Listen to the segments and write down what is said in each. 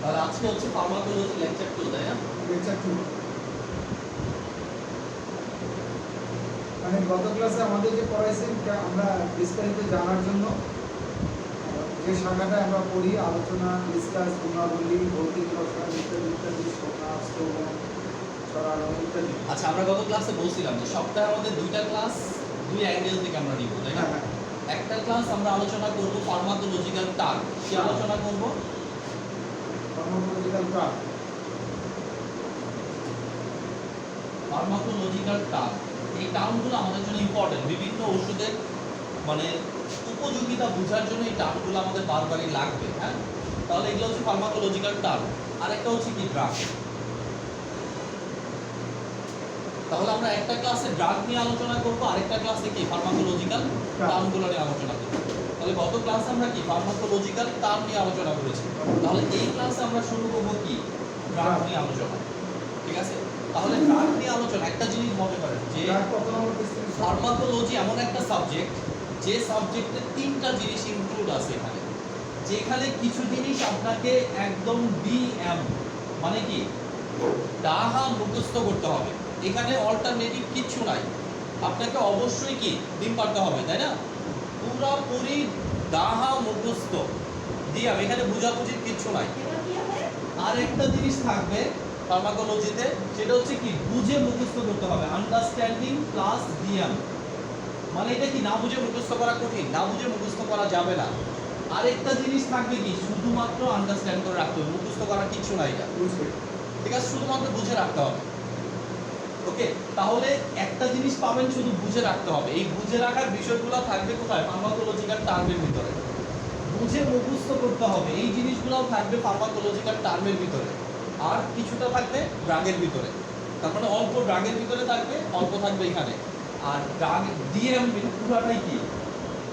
তাহলে আজকে হচ্ছে ফার্মাকোলজি লেকচার 2, তাই না? লেকচার 2। মানে গত ক্লাসে আমাদের যে পড়াইছেন আমরা বিস্তারিত জানার জন্য যে শাখাটা আমরা পড়ি, আলোচনা, ডিসকাস, গুণাবলী, ভৌতিক রসায়ন ইত্যাদি ইত্যাদি, সোনা, শ্রবণ, ছড়ানো ইত্যাদি। আচ্ছা, আমরা গত ক্লাসে বলছিলাম যে সপ্তাহে আমাদের দুইটা ক্লাস দুই অ্যাঙ্গেল থেকে আমরা নিব, তাই না? একটা ক্লাস আমরা আলোচনা করব ফার্মাকোলজিক্যাল টার্ম। কি আলোচনা করব? Pharmacological term. ফার্মাকোলজিক্যাল টার্ম, এই টার্মগুলো আমাদের জন্য ইম্পর্টেন্ট। বিভিন্ন ওষুধের মানে উপযোগিতা বোঝার জন্য এই টার্মগুলো আমাদের বারবারই লাগবে। হ্যাঁ, তাহলে এগুলো হচ্ছে ফার্মাকোলজিক্যাল টার্ম। আর একটা হচ্ছে কি ড্রাগ। তাহলে আমরা একটা ক্লাসে ড্রাগ নিয়ে আলোচনা করব, আরেকটা ক্লাসে কি ফার্মাকোলজিক্যাল টার্মগুলো নিয়ে আলোচনা করব। তাহলে গত ক্লাসে আমরা কি ফার্মাকোলজিক্যাল টার্ম নিয়ে আলোচনা করেছি। তাহলে এই ক্লাসে আমরা শুরু করব কি ড্রাগ নিয়ে আলোচনা। ঠিক আছে? তাহলে ড্রাগ নিয়ে আলোচনা একটা জিনিস মনে করেন যে ফার্মাকোলজি এমন একটা সাবজেক্ট যে সাবজেক্টে তিনটা জিনিস ইনক্লুড আছে এখানে। যেখানে কিছু জিনিস আপনাকে একদম বিএম মানে কি ডাহা মুখস্থ করতে হবে। এখানে অল্টারনেটিভ কিছু নাই, আপনাকে অবশ্যই কি দিন পারতে হবে, তাই না? পুরোপুরি ডাহা মুখস্থ দিয়া, এখানে বুঝাবুঝির কিছু নাই। আর একটা জিনিস থাকবে ফার্মাকোলজিতে, সেটা হচ্ছে কি বুঝে মুখস্থ করতে হবে, আন্ডারস্ট্যান্ডিং প্লাস ডিএম। মানে এটা কি না বুঝে মুখস্থ করা কঠিন, না বুঝে মুখস্থ করা যাবে না। আরেকটা জিনিস থাকবে কি শুধুমাত্র আন্ডারস্ট্যান্ড করে রাখতে হবে, মুখস্থ করার কিছু নাই এটা। ঠিক আছে, শুধুমাত্র বুঝে রাখতে হবে। ওকে, তাহলে একটা জিনিস পাবেন শুধু বুঝে রাখতে হবে। এই বুঝে রাখার বিষয়গুলো থাকবে কোথায়? ফার্মাকোলজিক্যাল টার্মের ভিতরে। বুঝে মুখস্থ করতে হবে এই জিনিসগুলোও থাকবে ফার্মাকোলজিক্যাল টার্মের ভিতরে। আর কিছুটা থাকবে ড্রাগের ভিতরে। তার মানে অল্প ড্রাগের ভিতরে থাকবে, অল্প থাকবে এখানে। আর ড্রাগ ডিএম পুরোটাই কি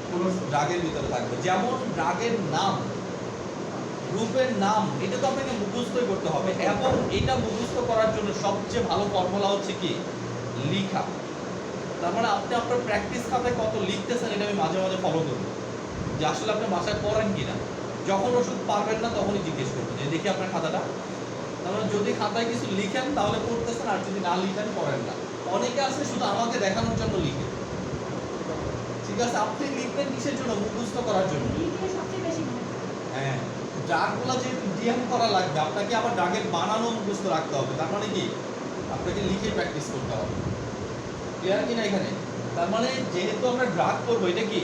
পুরো ড্রাগের ভিতরে থাকবে। যেমন ড্রাগের নাম, গ্রুপের নাম, এটা তো আপনাকে মুখস্থই করতে হবে। এবং এটা মুখস্থ করার জন্য সবচেয়ে ভালো ফর্মুলা হচ্ছে কি লেখা। তার মানে আপনি আপনার প্র্যাকটিস খাতায় কত লিখতেছেন এটা আমি মাঝে মাঝে ফলো করবো, যে আসলে আপনি বাসায় পড়েন কিনা। যখন ওষুধ পারবেন না তখনই জিজ্ঞেস করবেন যে দেখি আপনার খাতাটা। তার মানে যদি খাতায় কিছু লিখেন তাহলে পড়তেছেন, আর যদি না লিখেন পড়েন না। অনেকে আছে শুধু আমাকে দেখানোর জন্য লিখে। ঠিক আছে, আপনি লিখবেন কিসের জন্য? মুখস্থ করার জন্য। হ্যাঁ, ড্রাগগুলো যেহেতু ডিএম করা লাগবে, আপনাকে আবার ড্রাগের বানানো মুখস্থ রাখতে হবে। তার মানে কি আপনাকে লিখে প্র্যাকটিস করতে হবে। ক্লিয়ার কিনা এখানে? তার মানে যেহেতু আমরা ড্রাগ করবো, এটা কি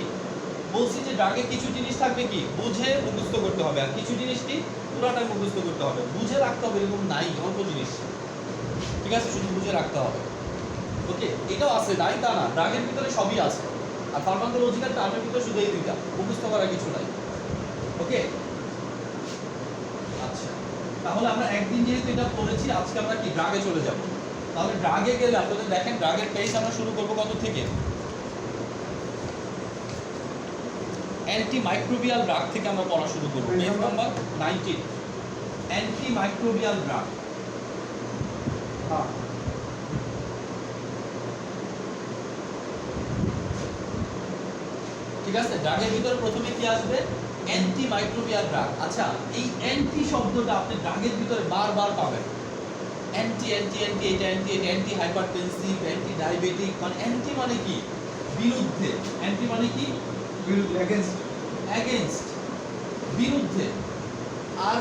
বলছি যে ড্রাগে কিছু জিনিস থাকবে কি বুঝে মুখস্থ করতে হবে, আর কিছু জিনিস কি পুরাটাই মুখস্থ করতে হবে। বুঝে রাখতে হবে এরকম নাই, অল্প জিনিস। ঠিক আছে, শুধু বুঝে রাখতে হবে। ওকে, এটাও আছে, নাই তা না, ড্রাগের ভিতরে সবই আছে। আর ফার্মাকোলজিক্যাল টার্মের ভিতরে শুধু এই দুইটা, মুখস্থ করার কিছু নাই। ওকে, আচ্ছা, তাহলে আমরা একদিন যেহেতু এটা পড়েছি, আজকে আমরা কি ড্রাগে চলে যাব। তাহলে ড্রাগে গেলে আপনাদের দেখেন ড্রাগের পেজ আমরা শুরু করব কত থেকে? অ্যান্টিমাইক্রোবিয়াল ড্রাগ থেকে আমরা পড়া শুরু করব। Page number 19, antimicrobial drug. ঠিক আছে, ড্রাগের ভিতরে প্রথমে কি আসবে? Antimicrobial drug. আচ্ছা, এই অ্যান্টি শব্দটা আপনি ড্রাগের ভিতরে বারবার পাবেন। অ্যান্টি অ্যান্টি অ্যান্টি, এটা অ্যান্টি, এটা অ্যান্টি হাইপারটেনসিভ, অ্যান্টি ডায়াবেটিক। মানে অ্যান্টি মানে কি বিরুদ্ধে, অ্যান্টি মানে কি বিরুদ্ধে, এগেইনস্ট, এগেইনস্ট বিরুদ্ধে। আর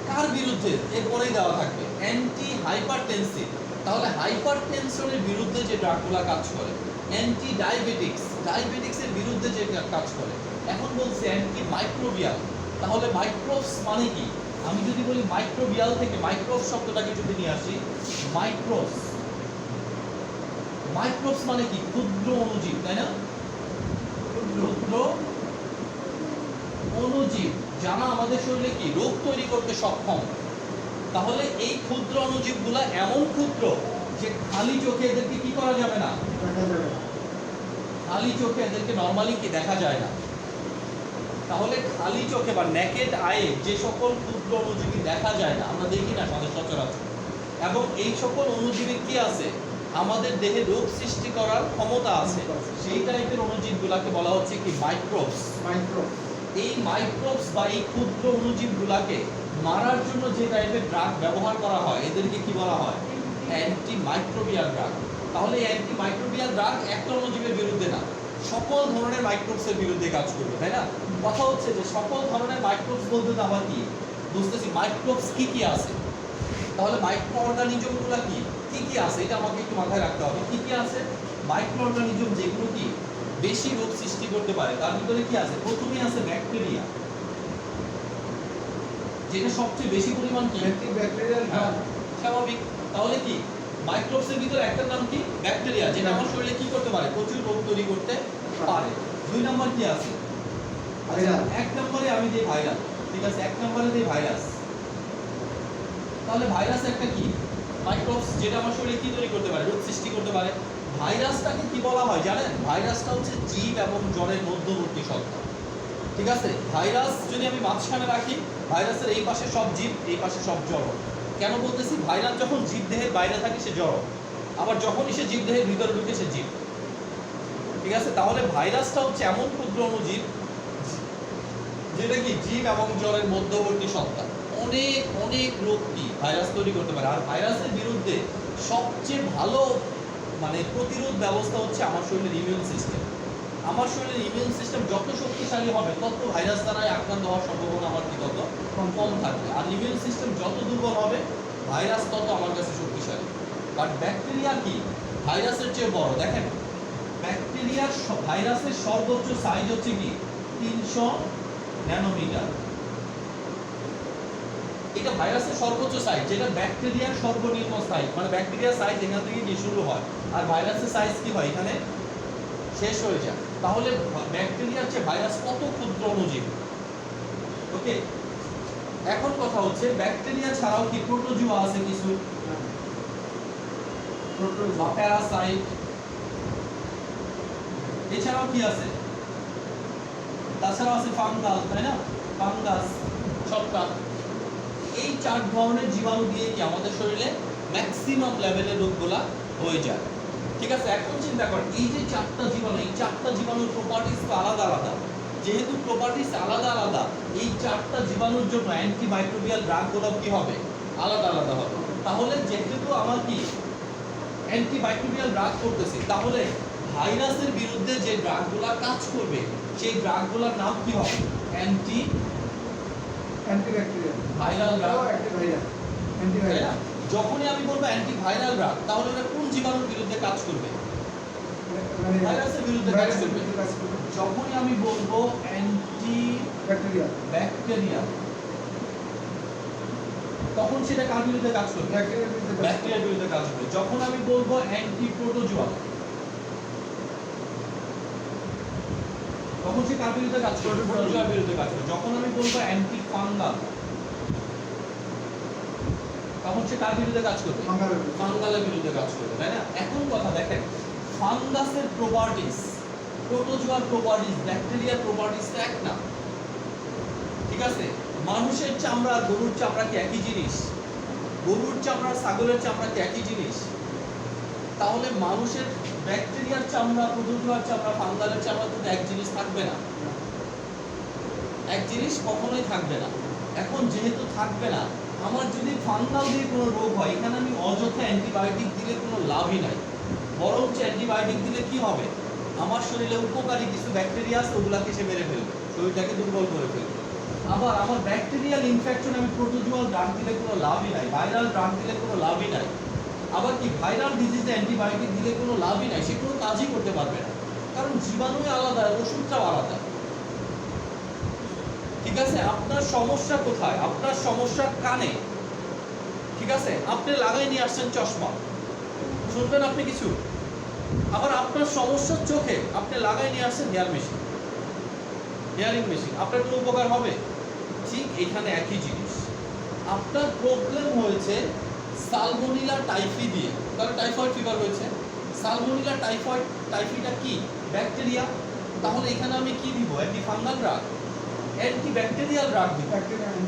কার বিরুদ্ধে? এরপরেই দেওয়া থাকবে অ্যান্টি হাইপারটেনসিভ। তাহলে হাইপারটেনশনের বিরুদ্ধে যে ড্রাগগুলো কাজ করে। অ্যান্টি ডায়াবেটিক্স, ডায়াবেটিক্সের বিরুদ্ধে যে কাজ করে। এখন বলছে অ্যান্টি মাইক্রোবিয়াল। তাহলে মাইক্রোবস মানে কি? আমি যদি বলি মাইক্রোবিয়াল থেকে মাইক্রোবস শব্দটাকে যদি নিয়ে আসি, মাইক্রোবস, মাইক্রোবস মানে কি ক্ষুদ্র অণুজীব, তাই না? ক্ষুদ্র অণুজীব যারা আমাদের শরীরে কি রোগ তৈরি করতে সক্ষম। তাহলে এই ক্ষুদ্র অণুজীবগুলো এমন ক্ষুদ্র যে খালি চোখে এদেরকে কি করা যাবে না, খালি চোখে এদেরকে নরমালি কি দেখা যায় না। তাহলে খালি চোখে বা নেকেড আয়ে যে সকল ক্ষুদ্র অণুজীবী দেখা যায় না, আমরা দেখি না সচরাচর, এবং এই সকল অণুজীবী কি আছে আমাদের দেহে রোগ সৃষ্টি করার ক্ষমতা আছে, সেই টাইপের অণুজীবগুলোকে বলা হচ্ছে কি মাইক্রোবস। এই মাইক্রোবস বা এই ক্ষুদ্র অণুজীবগুলোকে মারার জন্য যে টাইপের ড্রাগ ব্যবহার করা হয় এদেরকে কি বলা হয়? Anti microbial drug. তাহলে অ্যান্টি মাইক্রোবিয়াল ড্রাগ একটা অণুজীবের বিরুদ্ধে না, সকল ধরনের মাইক্রোবসের বিরুদ্ধে কাজ করবে, তাই না? কথা হচ্ছে যে সকল ধরনের মাইক্রোবস বলতে তো আবার কি বুঝতেছি, মাইক্রোবস কি কি আছে, তাহলে মাইক্রো অর্গানিজমগুলো কি কি আছে এটা আমাকে একটু মাথায় রাখতে হবে। কি কি আছে? মাইক্রো অর্গানিজম যেগুলো কি বেশি রোগ সৃষ্টি করতে পারে তার ভিতরে কি আছে? প্রথমেই আছে ব্যাকটেরিয়া, যেটা সবচেয়ে বেশি পরিমাণ কি অ্যান্টিব্যাকটেরিয়াল ড্রাগ। স্বাভাবিক। তাহলে কি মাইক্রোবসের ভিতরে একটা নাম কি ব্যাকটেরিয়া, যেটা আমার শরীরে কি করতে পারে? প্রচুর রোগ তৈরি করতে পারে। দুই নাম্বার কি আছে? ভাইরাস। এক নম্বরে আমি দিই ভাইরাস, ঠিক আছে, এক নম্বরে দিই ভাইরাস। তাহলে ভাইরাস একটা কি মাইক্রোবস, যেটা আমার শরীরে কি তৈরি করতে পারে? রোগ সৃষ্টি করতে পারে। ভাইরাসটাকে কি বলা হয় জানেন? ভাইরাসটা হচ্ছে জীব এবং জড়ের মধ্যবর্তী সত্তা, ঠিক আছে? ভাইরাস যদি আমি মাঝখানে রাখি, ভাইরাসের এই পাশে সব জীব, এই পাশে সব জড়। কেন বলতেছি? ভাইরাস যখন জীব দেহের বাইরে থাকে সে জড়, আবার যখনই সে জীব দেহের ভিতরে ঢুকে সে জীব, ঠিক আছে? তাহলে ভাইরাসটা হচ্ছে এমন ক্ষুদ্র অণুজীব যেটা কি জীব এবং জড়ের মধ্যবর্তী সত্তা। অনেক অনেক রোগ কি ভাইরাস তৈরি করতে পারে। আর ভাইরাসের বিরুদ্ধে সবচেয়ে ভালো মানে প্রতিরোধ ব্যবস্থা হচ্ছে আমার শরীরের ইমিউন সিস্টেম। আমার শরীরের ইমিউন সিস্টেম যত শক্তিশালী হবে তত ভাইরাস দ্বারাই আক্রান্ত হওয়ার সম্ভাবনা আমার কি তত কম থাকবে। আর ইমিউন সিস্টেম যত দুর্বল হবে ভাইরাস তত আমার কাছে শক্তিশালী। বাট ব্যাকটেরিয়া কি ভাইরাসের চেয়ে বড়। দেখেন ব্যাকটেরিয়ার ভাইরাসের সর্বোচ্চ সাইজ হচ্ছে কি 300 ন্যানোমিটার। এটা ভাইরাসের সর্বোচ্চ সাইজ, যেটা ব্যাকটেরিয়ার সর্বনিম্ন সাইজ। মানে ব্যাকটেরিয়ার সাইজ এখান থেকে কি শুরু হয়, আর ভাইরাসের সাইজ কি হয় এখানে শেষ হয়ে যায়। তাহলে ব্যাকটেরিয়ার চেয়ে ভাইরাস কত ক্ষুদ্র অণুজীব। ওকে, এখন কথা হচ্ছে ব্যাকটেরিয়া ছাড়াও কি প্রোটোজোয়া আছে কিছু, প্রোটোজোয়া প্যারাসাইট। এছাড়াও কি আছে? তাছাড়াও আছে ফাঙ্গাল, তাই না? ফাঙ্গাস, ছত্রাক। এই 4 ধরনের জীবাণু দিয়ে কি আমাদের শরীরে ম্যাক্সিমাম লেভেলের রোগগুলা হয়ে যায়, ঠিক আছে? এখন চিন্তা করেন এই যে 4টা জীবাণু, এই 4টা জীবাণুর প্রপার্টিস তো আলাদা আলাদা। যেহেতু প্রপার্টিস আলাদা আলাদা, এই 4টা জীবাণুর জন্য অ্যান্টিমাইক্রোবিয়াল ড্রাগগুলো কি হবে? আলাদা আলাদা হবে। তাহলে যেহেতু আমার কি অ্যান্টিমাইক্রোবিয়াল ড্রাগ করতেছি, তাহলে ভাইরাসের বিরুদ্ধে যে ড্রাগগুলো কাজ করবে সেই ড্রাগগুলোর নাম কি হবে? Antibacterial viral drug. অ্যান্টিভাইরাল। যখনই আমি বলবো অ্যান্টিভাইরাল ড্রাগ, তাহলে এটা কোন জীবাণুর বিরুদ্ধে কাজ করবে? মানে ভাইরাসের বিরুদ্ধে কাজ ভাইরাসের করবে। বিরুদ্ধে কাজ করবে। যখনই আমি বলবো অ্যান্টি ব্যাকটেরিয়া। ব্যাকটেরিয়া, তখন সেটা কার বিরুদ্ধে কাজ করবে? ব্যাকটেরিয়ার বিরুদ্ধে কাজ করবে। ব্যাকটেরিয়ার বিরুদ্ধে কাজ করবে। যখন আমি বলবো অ্যান্টি প্রোটোজোয়া, তখন সে কার বিরুদ্ধে কাজ করবে? প্রোটোজোয়ার বিরুদ্ধে কাজ করবে। যখন আমি বলবো অ্যান্টি ফাঙ্গাল, তখন সে কার বিরুদ্ধে কাজ করবে? ফাঙ্গালের বিরুদ্ধে। ফাঙ্গালের বিরুদ্ধে কাজ করবে, তাই না? এখন কথা দেখেন, ফাঙ্গাসের প্রপার্টিস, প্রোটোজোয়ার প্রপার্টিস, ব্যাকটেরিয়ার প্রপার্টিস এক না, ঠিক আছে? মানুষের চামড়া আর গরুর চামড়া কি একই জিনিস? গরুর চামড়া ছাগলের চামড়া কি একই জিনিস? তাহলে মানুষের ব্যাকটেরিয়ার চামড়া, প্রোটোজোয়ার চামড়া, ফাঙ্গালের চামড়া তো এক জিনিস থাকবে না, এক জিনিস কখনোই থাকবে না। এখন যেহেতু থাকবে না, আমার যদি ফাঙ্গাল দিয়ে কোনো রোগ হয়, এখানে আমি অযথা অ্যান্টিবায়োটিক দিলে কোনো লাভই নাই। বরঞ্চ অ্যান্টিবায়োটিক দিলে কি হবে? আমার শরীরে উপকারী কিছু ব্যাকটেরিয়া আছে, ওগুলাকে সে মেরে ফেলবে, শরীরটাকে দুর্বল করে ফেলবে। আবার আমার ব্যাকটেরিয়াল ইনফেকশন আমি প্রোটোজোয়াল ড্রাগ দিলে কোনো লাভই নাই, ভাইরাল ড্রাগ দিলে কোনো লাভই নাই। আবার কি ভাইরাল ডিজিজে অ্যান্টিবায়োটিক দিলে কোনো লাভই নাই, সে কোনো কাজই করতে পারবে না, কারণ জীবাণুই আলাদা, ওষুধটাও আলাদা, ঠিক আছে? আপনার সমস্যা কোথায়? আপনার সমস্যা কানে, ঠিক আছে? আপনি লাগাই নিয়ে আসছেন চশমা, শুনবেন আপনি কিছু? আবার আপনার সমস্যা চোখে, আপনি লাগাই নিয়ে আসছেন হেয়ার মেশিন, হেয়ারিং মেশিন, আপনার কোনো উপকার হবে? ঠিক এখানে একই জিনিস। আপনার প্রবলেম হয়েছে সালমোনেলা টাইফি দিয়ে, তাহলে টাইফয়েড ফিভার হয়েছে। সালমোনেলা টাইফয়েড, টাইফিটা কি? ব্যাকটেরিয়া। তাহলে এখানে আমি কি দিব? অ্যান্টিফাঙ্গাল ড্রাগ, অ্যান্টিব্যাকটেরিয়াল ড্রাগ দিব।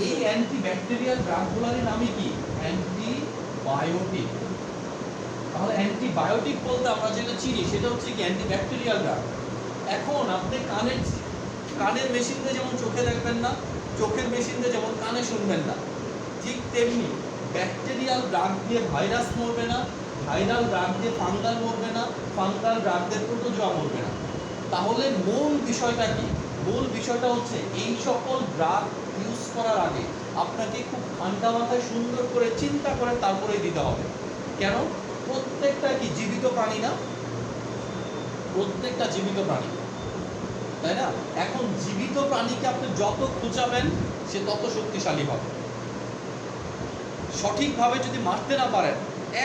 এই অ্যান্টিব্যাকটেরিয়াল ড্রাগগুলোর নামই কি? অ্যান্টিবায়োটিক। তাহলে অ্যান্টিবায়োটিক বলতে আমরা যেটা চিনি সেটা হচ্ছে কি অ্যান্টিব্যাকটেরিয়াল ড্রাগ। এখন আপনি কানের কানের মেশিন দিয়ে যেমন চোখে দেখবেন না, চোখের মেশিন দিয়ে যেমন কানে শুনবেন না, ঠিক তেমনি ব্যাকটেরিয়াল ড্রাগ দিয়ে ভাইরাস মরবে না, ভাইরাল ড্রাগ দিয়ে ফাঙ্গাল মরবে না, ফাঙ্গাল ড্রাগ দিয়ে প্রোটোজোয়া মরবে না। তাহলে মূল বিষয়টা কি? মূল বিষয়টা হচ্ছে এই সকল ড্রাগ ইউজ করার আগে আপনাকে খুব ঠান্ডা মাথায় সুন্দর করে চিন্তা করে তারপরেই দিতে হবে। কেন? প্রত্যেকটা কি জীবিত প্রাণী না? প্রত্যেকটা জীবিত প্রাণী, তাই না? এখন জীবিত প্রাণীকে আপনি যত খুঁচাবেন সে তত শক্তিশালী হবে। সঠিকভাবে যদি মারতে না পারেন,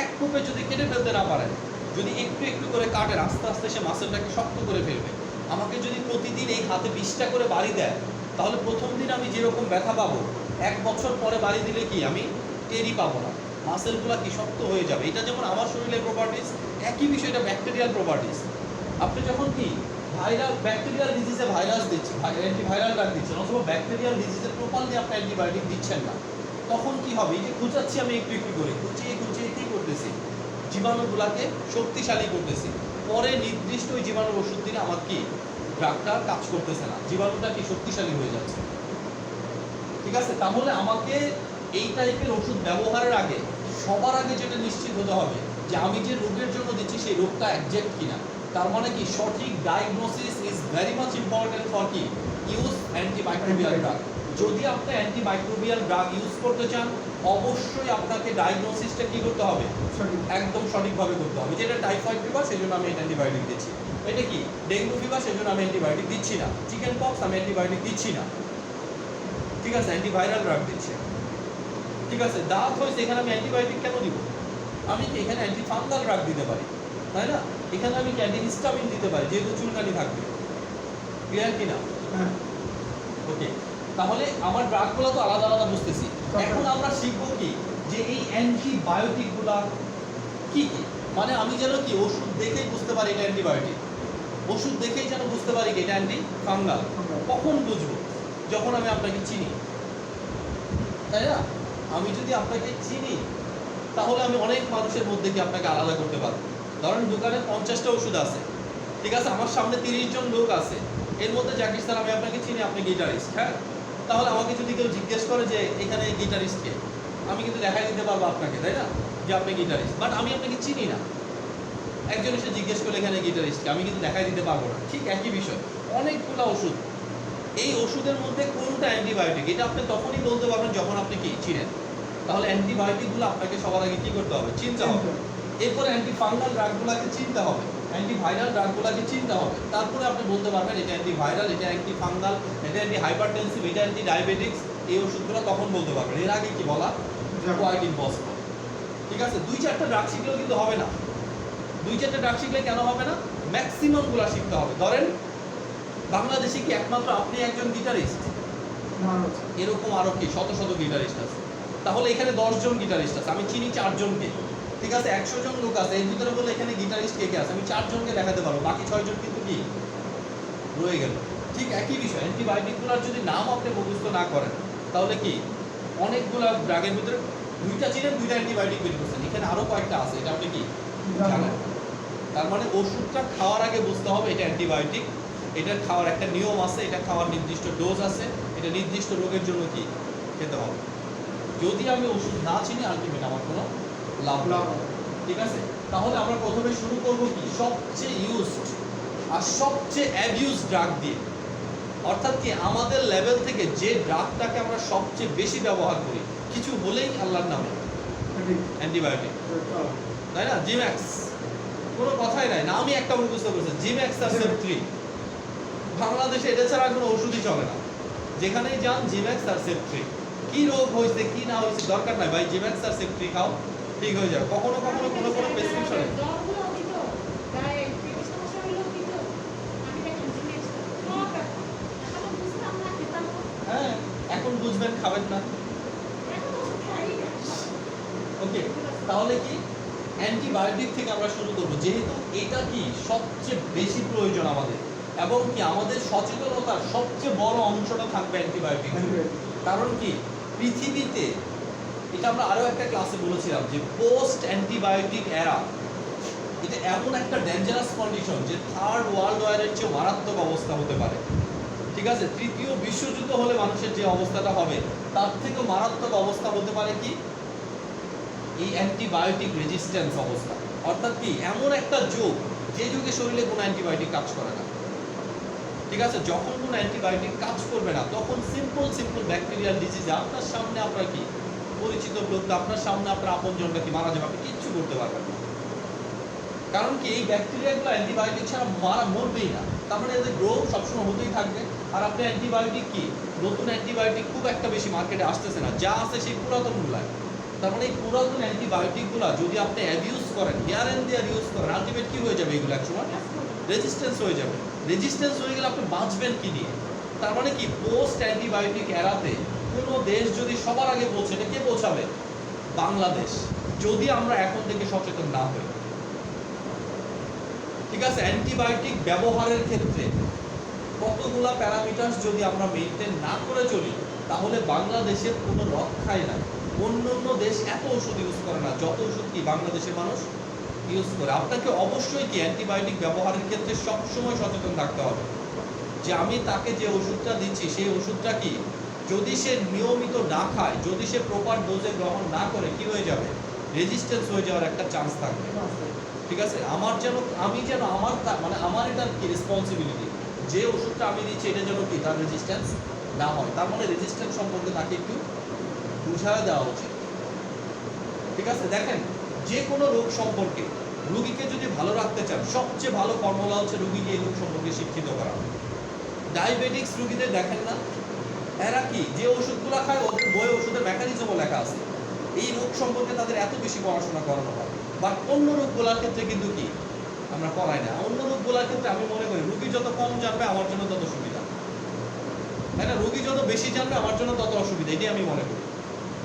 এক কোপে যদি কেটে ফেলতে না পারেন, যদি একটু একটু করে কাটেন, আস্তে আস্তে সে মাসেলটাকে শক্ত করে ফেলবে। আমাকে যদি প্রতিদিন এই হাতে 20টা করে বাড়ি দেয়, তাহলে প্রথম দিন আমি যেরকম ব্যথা পাবো, 1 বছর পরে বাড়ি দিলে কি আমি টেরই পাবো না, মাসেলগুলো কি শক্ত হয়ে যাবে। এটা যেমন আমার শরীরের প্রপার্টিস, একই বিষয়টা ব্যাকটেরিয়াল প্রপার্টিস। আপনি যখন কি ব্যাকটেরিয়াল ডিজিজে ভাইরাস দিচ্ছেন, অ্যান্টিভাইরাল ড্রাগ দিচ্ছেন, অথবা ব্যাকটেরিয়াল ডিজিজে প্রপারলি আপনি অ্যান্টিবায়োটিক দিচ্ছেন না, তখন কি হবে? এই যে খুঁচাচ্ছি আমি একটু একটু করে, খুঁচিয়ে খুঁচিয়ে কী করতেছি? জীবাণুগুলাকে শক্তিশালী করতেছি। পরে নির্দিষ্ট ওই জীবাণুর ওষুধ দিলে আমার কি ড্রাগটা কাজ করতেছে না, জীবাণুটা কি শক্তিশালী হয়ে যাচ্ছে। ঠিক আছে? তাহলে আমাকে এই টাইপের ওষুধ ব্যবহারের আগে সবার আগে যেটা নিশ্চিত হতে হবে যে আমি যে রোগের জন্য দিচ্ছি সেই রোগটা একজ্যাক্ট কিনা। তার মানে কি সঠিক diagnosis is very much important for কি ইউজ অ্যান্টিমাইক্রোবিয়াল ড্রাগ। যদি আপনি অ্যান্টিমাইক্রোবিয়াল ড্রাগ ইউজ করতে চান, অবশ্যই আপনাকে ডায়াগনোসিসটা কি করতে হবে? একদম সঠিকভাবে করতে হবে। যেটা টাইফয়েড ফিভার, সেই জন্য আমি অ্যান্টিবায়োটিক দিচ্ছি। এটা কি ডেঙ্গু ফিভার, সেই জন্য আমি অ্যান্টিবায়োটিক দিচ্ছি না। চিকেন পক্স, আমি অ্যান্টিবায়োটিক দিচ্ছি না। ঠিক আছে, অ্যান্টিভাইরাল ড্রাগ দিচ্ছি। ঠিক আছে, দাঁত হয়েছে, এখানে আমি অ্যান্টিবায়োটিক কেন দিব? আমি কি এখানে অ্যান্টিফাঙ্গাল ড্রাগ দিতে পারি, তাই না? এখানে আমি অ্যান্টিহিস্টামিন দিতে পারি, যেহেতু চুলকানি থাকবে। ক্লিয়ার কিনা? হ্যাঁ। ওকে, তাহলে আমার ড্রাগগুলো তো আলাদা আলাদা বুঝতেছি। এখন আমরা শিখবো কি যে এই অ্যান্টিবায়োটিকগুলা কি কি। মানে আমি যেন কি ওষুধ দেখেই বুঝতে পারি এটা অ্যান্টিবায়োটিক, ওষুধ দেখেই যেন বুঝতে পারি কি এটা অ্যান্টিফাঙ্গাল। কখন বুঝবো? যখন আমি আপনাকে চিনি, তাই না? আমি যদি আপনাকে চিনি, তাহলে আমি অনেক মানুষের মধ্যে কি আপনাকে আলাদা করতে পারবো। ধরেন দোকানে 50টা ওষুধ আছে, ঠিক আছে, আমার সামনে 30 জন লোক আছে, এর মধ্যে জাকির স্যার আমি আপনাকে চিনি, আপনি গিটারিস্ট, হ্যাঁ? তাহলে আমাকে যদি কেউ জিজ্ঞেস করে যে এখানে গিটারিস্ট কে, আমি কিন্তু দেখাই দিতে পারবো আপনাকে, তাই না, যে আপনি গিটারিস্ট। বাট আমি আপনাকে চিনি না। একজন এসে জিজ্ঞেস করলে এখানে গিটারিস্ট কে, আমি কিন্তু দেখাই দিতে পারবো না। ঠিক একই বিষয়, অনেকগুলো ওষুধ, এই ওষুধের মধ্যে কোনটা অ্যান্টিবায়োটিক এটা আপনি তখনই বলতে পারবেন যখন আপনি কি চিনেন। তাহলে অ্যান্টিবায়োটিকগুলো আপনাকে সবার আগে কী করতে হবে? চিনতে হবে। এরপরে অ্যান্টিফাঙ্গাল ড্রাগগুলোকে চিনতে হবে, অ্যান্টিভাইরাল ড্রাগগুলোকে চিনতে হবে। তারপরে আপনি বলতে পারবেন এটা অ্যান্টিভাইরাল, এটা অ্যান্টিফাঙ্গাল, এটা অ্যান্টি হাইপারটেনসিভ, এটা অ্যান্টি ডায়াবেটিক্স। এই ওষুধগুলো তখন বলতে পারবেন, এর আগে কি বলা কোয়াইট ইম্পসিবল। ঠিক আছে, 2-4টা ড্রাগ শিখলেও কিন্তু হবে না। 2-4টা ড্রাগ শিখলে কেন হবে না? ম্যাক্সিমামগুলো শিখতে হবে। ধরেন বাংলাদেশে কি একমাত্র আপনি একজন গিটারিস্ট? এরকম আরো কি শত শত গিটারিস্ট আছে। তাহলে এখানে 10 জন গিটারিস্ট আছে, আমি চিনি 4 জনকে। ঠিক আছে, 100 জন লোক আছে, এর ভিতরে বলে এখানে গিটারিস্ট কে কে আছে, আমি 4 জনকে দেখাতে পারবো, বাকি 6 জন কিন্তু কি রয়ে গেল। ঠিক একই বিষয়, অ্যান্টিবায়োটিকগুলোর যদি নাম আপনি মুখস্থ না করেন, তাহলে কি অনেকগুলো ড্রাগের ভিতরে 2টা চিনেন, 2টা অ্যান্টিবায়োটিক বের করছেন, এখানে আরো কয়েকটা আছে, এটা আপনি কি জানেন। তার মানে ওষুধটা খাওয়ার আগে বুঝতে হবে এটা অ্যান্টিবায়োটিক, এটার খাওয়ার একটা নিয়ম আছে, এটা খাওয়ার নির্দিষ্ট ডোজ আছে, এটা নির্দিষ্ট রোগের জন্য কি খেতে হবে। যদি আমি ওষুধ না চিনি, আলটিমেট আমার কোনো লাভ লাভ। ঠিক আছে, তাহলে আমরা প্রথমে শুরু করব কি সবচেয়ে ইউজড আর সবচেয়ে অ্যাবিউজ ড্রাগ দিয়ে। অর্থাৎ কি আমাদের লেভেল থেকে যে ড্রাগটাকে আমরা সবচেয়ে বেশি ব্যবহার করি, কিছু হলেই আল্লাহর নামে অ্যান্টিবায়োটিক, তাই না? জিম্যাক্স, কোনো কথাই নাই, না আমি একটা মুখস্থ করেছি, জিম্যাক্স আর সেপ3। বাংলাদেশে এটা ছাড়া কোনো ওষুধই চলে না, যেখানেই যান জিম্যাক্স আর সেপ3। কি রোগ হয়েছে কি না হয়েছে দরকার নাই ভাই, জিম্যাক্স আর সেপ3 খাও, ঠিক হয়ে যাবে। কখনো কখনো কোনো কোনো প্রেসক্রিপশনে হ্যাঁ, এখন বুঝবেন, খাবেন না। ওকে, তাহলে কি অ্যান্টিবায়োটিক থেকে আমরা শুরু করব, যেহেতু এটা কি সবচেয়ে বেশি প্রয়োজন আমাদের, এবং কি আমাদের সচেতনতার সবচেয়ে বড় অংশটা থাকবে অ্যান্টিবায়োটিক। কারণ কি পৃথিবীতে, এটা আমরা আরও একটা ক্লাসে বলেছিলাম যে পোস্ট অ্যান্টিবায়োটিক এরা, এটা এমন একটা ডেঞ্জারাস কন্ডিশন যে 3rd ওয়ার্ল্ড ওয়ারের চেয়ে মারাত্মক অবস্থা হতে পারে। ঠিক আছে, তৃতীয় বিশ্বযুদ্ধ হলে মানুষের যে অবস্থাটা হবে তার থেকে মারাত্মক অবস্থা হতে পারে কি এই অ্যান্টিবায়োটিক রেজিস্ট্যান্স অবস্থা। অর্থাৎ কি এমন একটা যুগ যে যুগে শরীরে কোনো অ্যান্টিবায়োটিক কাজ করে না। ঠিক আছে, যখন কোনো অ্যান্টিবায়োটিক কাজ করবে না তখন সিম্পল ব্যাকটেরিয়াল ডিজিজ আপনার সামনে আপনার কি পরিচিত লোক, আপনার সামনে আপনার আপনজনটা কি মারা যাবে, আপনি কিচ্ছু করতে পারবেন না। কারণ কি এই ব্যাকটেরিয়াগুলো অ্যান্টিবায়োটিক ছাড়া মরবেই না, তার মানে এদের গ্রো সবসময় হতেই থাকবে। আর আপনি অ্যান্টিবায়োটিক কি নতুন অ্যান্টিবায়োটিক খুব একটা বেশি মার্কেটে আসতেছে না, যা আছে সেই পুরাতনগুলাই। তার মানে এই পুরাতন অ্যান্টিবায়োটিকগুলো যদি আপনি অ্যাবিউজ করেন, হিয়ার অ্যান্ড দেয়ার ইউজ করেন, আলটিমেট কি হয়ে যাবে এগুলো একসময় রেজিস্ট্যান্স হয়ে যাবে। রেজিস্ট্যান্স হয়ে গেলে আপনি বাঁচবেন কি নিয়ে? তার মানে কি পোস্ট অ্যান্টিবায়োটিক এরাতে কোনো দেশ যদি সবার আগে পৌঁছে, এটা কে পৌঁছাবে? বাংলাদেশ, যদি আমরা এখন থেকে সচেতন না হই। ঠিক আছে, অ্যান্টিবায়োটিক ব্যবহারের ক্ষেত্রে কতগুলা প্যারামিটার যদি আমরা মেনটেন না করে চলি তাহলে বাংলাদেশের কোনো রক্ষাই নাই। অন্য দেশ এত ওষুধ ইউজ করে না যত ওষুধ কি বাংলাদেশের মানুষ ইউজ করে। আপনাকে অবশ্যই কি অ্যান্টিবায়োটিক ব্যবহারের ক্ষেত্রে সবসময় সচেতন থাকতে হবে যে আমি তাকে যে ওষুধটা দিচ্ছি সেই ওষুধটা কি যদি সে নিয়মিত না খায়, যদি সে প্রপার ডোজে গ্রহণ না করে কি হয়ে যাবে? রেজিস্ট্যান্স হয়ে যাওয়ার একটা চান্স থাকবে। ঠিক আছে, আমি যেন মানে আমার এটা কি রেসপন্সিবিলিটি যে ওষুধটা আমি দিচ্ছি এটা যেন কি তার রেজিস্ট্যান্স না হয়। তার মানে রেজিস্ট্যান্স সম্পর্কে তাকে একটু বুঝায় দেওয়া উচিত। ঠিক আছে, দেখেন যে কোনো রোগ সম্পর্কে রোগীকে যদি ভালো রাখতে চান সবচেয়ে ভালো ফর্মুলা হচ্ছে রোগীকে এই রোগ সম্পর্কে শিক্ষিত করা। ডায়াবেটিক্স রোগীদের দেখেন না, এরা কি যে ওষুধগুলো খায় ওদের বইয়ে ওষুধের মেকানিজমও লেখা আছে, এই রোগ সম্পর্কে তাদের এত বেশি পড়াশোনা করানো হয়। বাট অন্য রোগগুলোর ক্ষেত্রে কিন্তু কি আমরা করাই না। অন্য রোগগুলোর ক্ষেত্রে আমি মনে করি রোগী যত কম জানবে আমার জন্য তত সুবিধা, তাই না? রোগী যত বেশি জানবে আমার জন্য তত অসুবিধা, এটাই আমি মনে করি।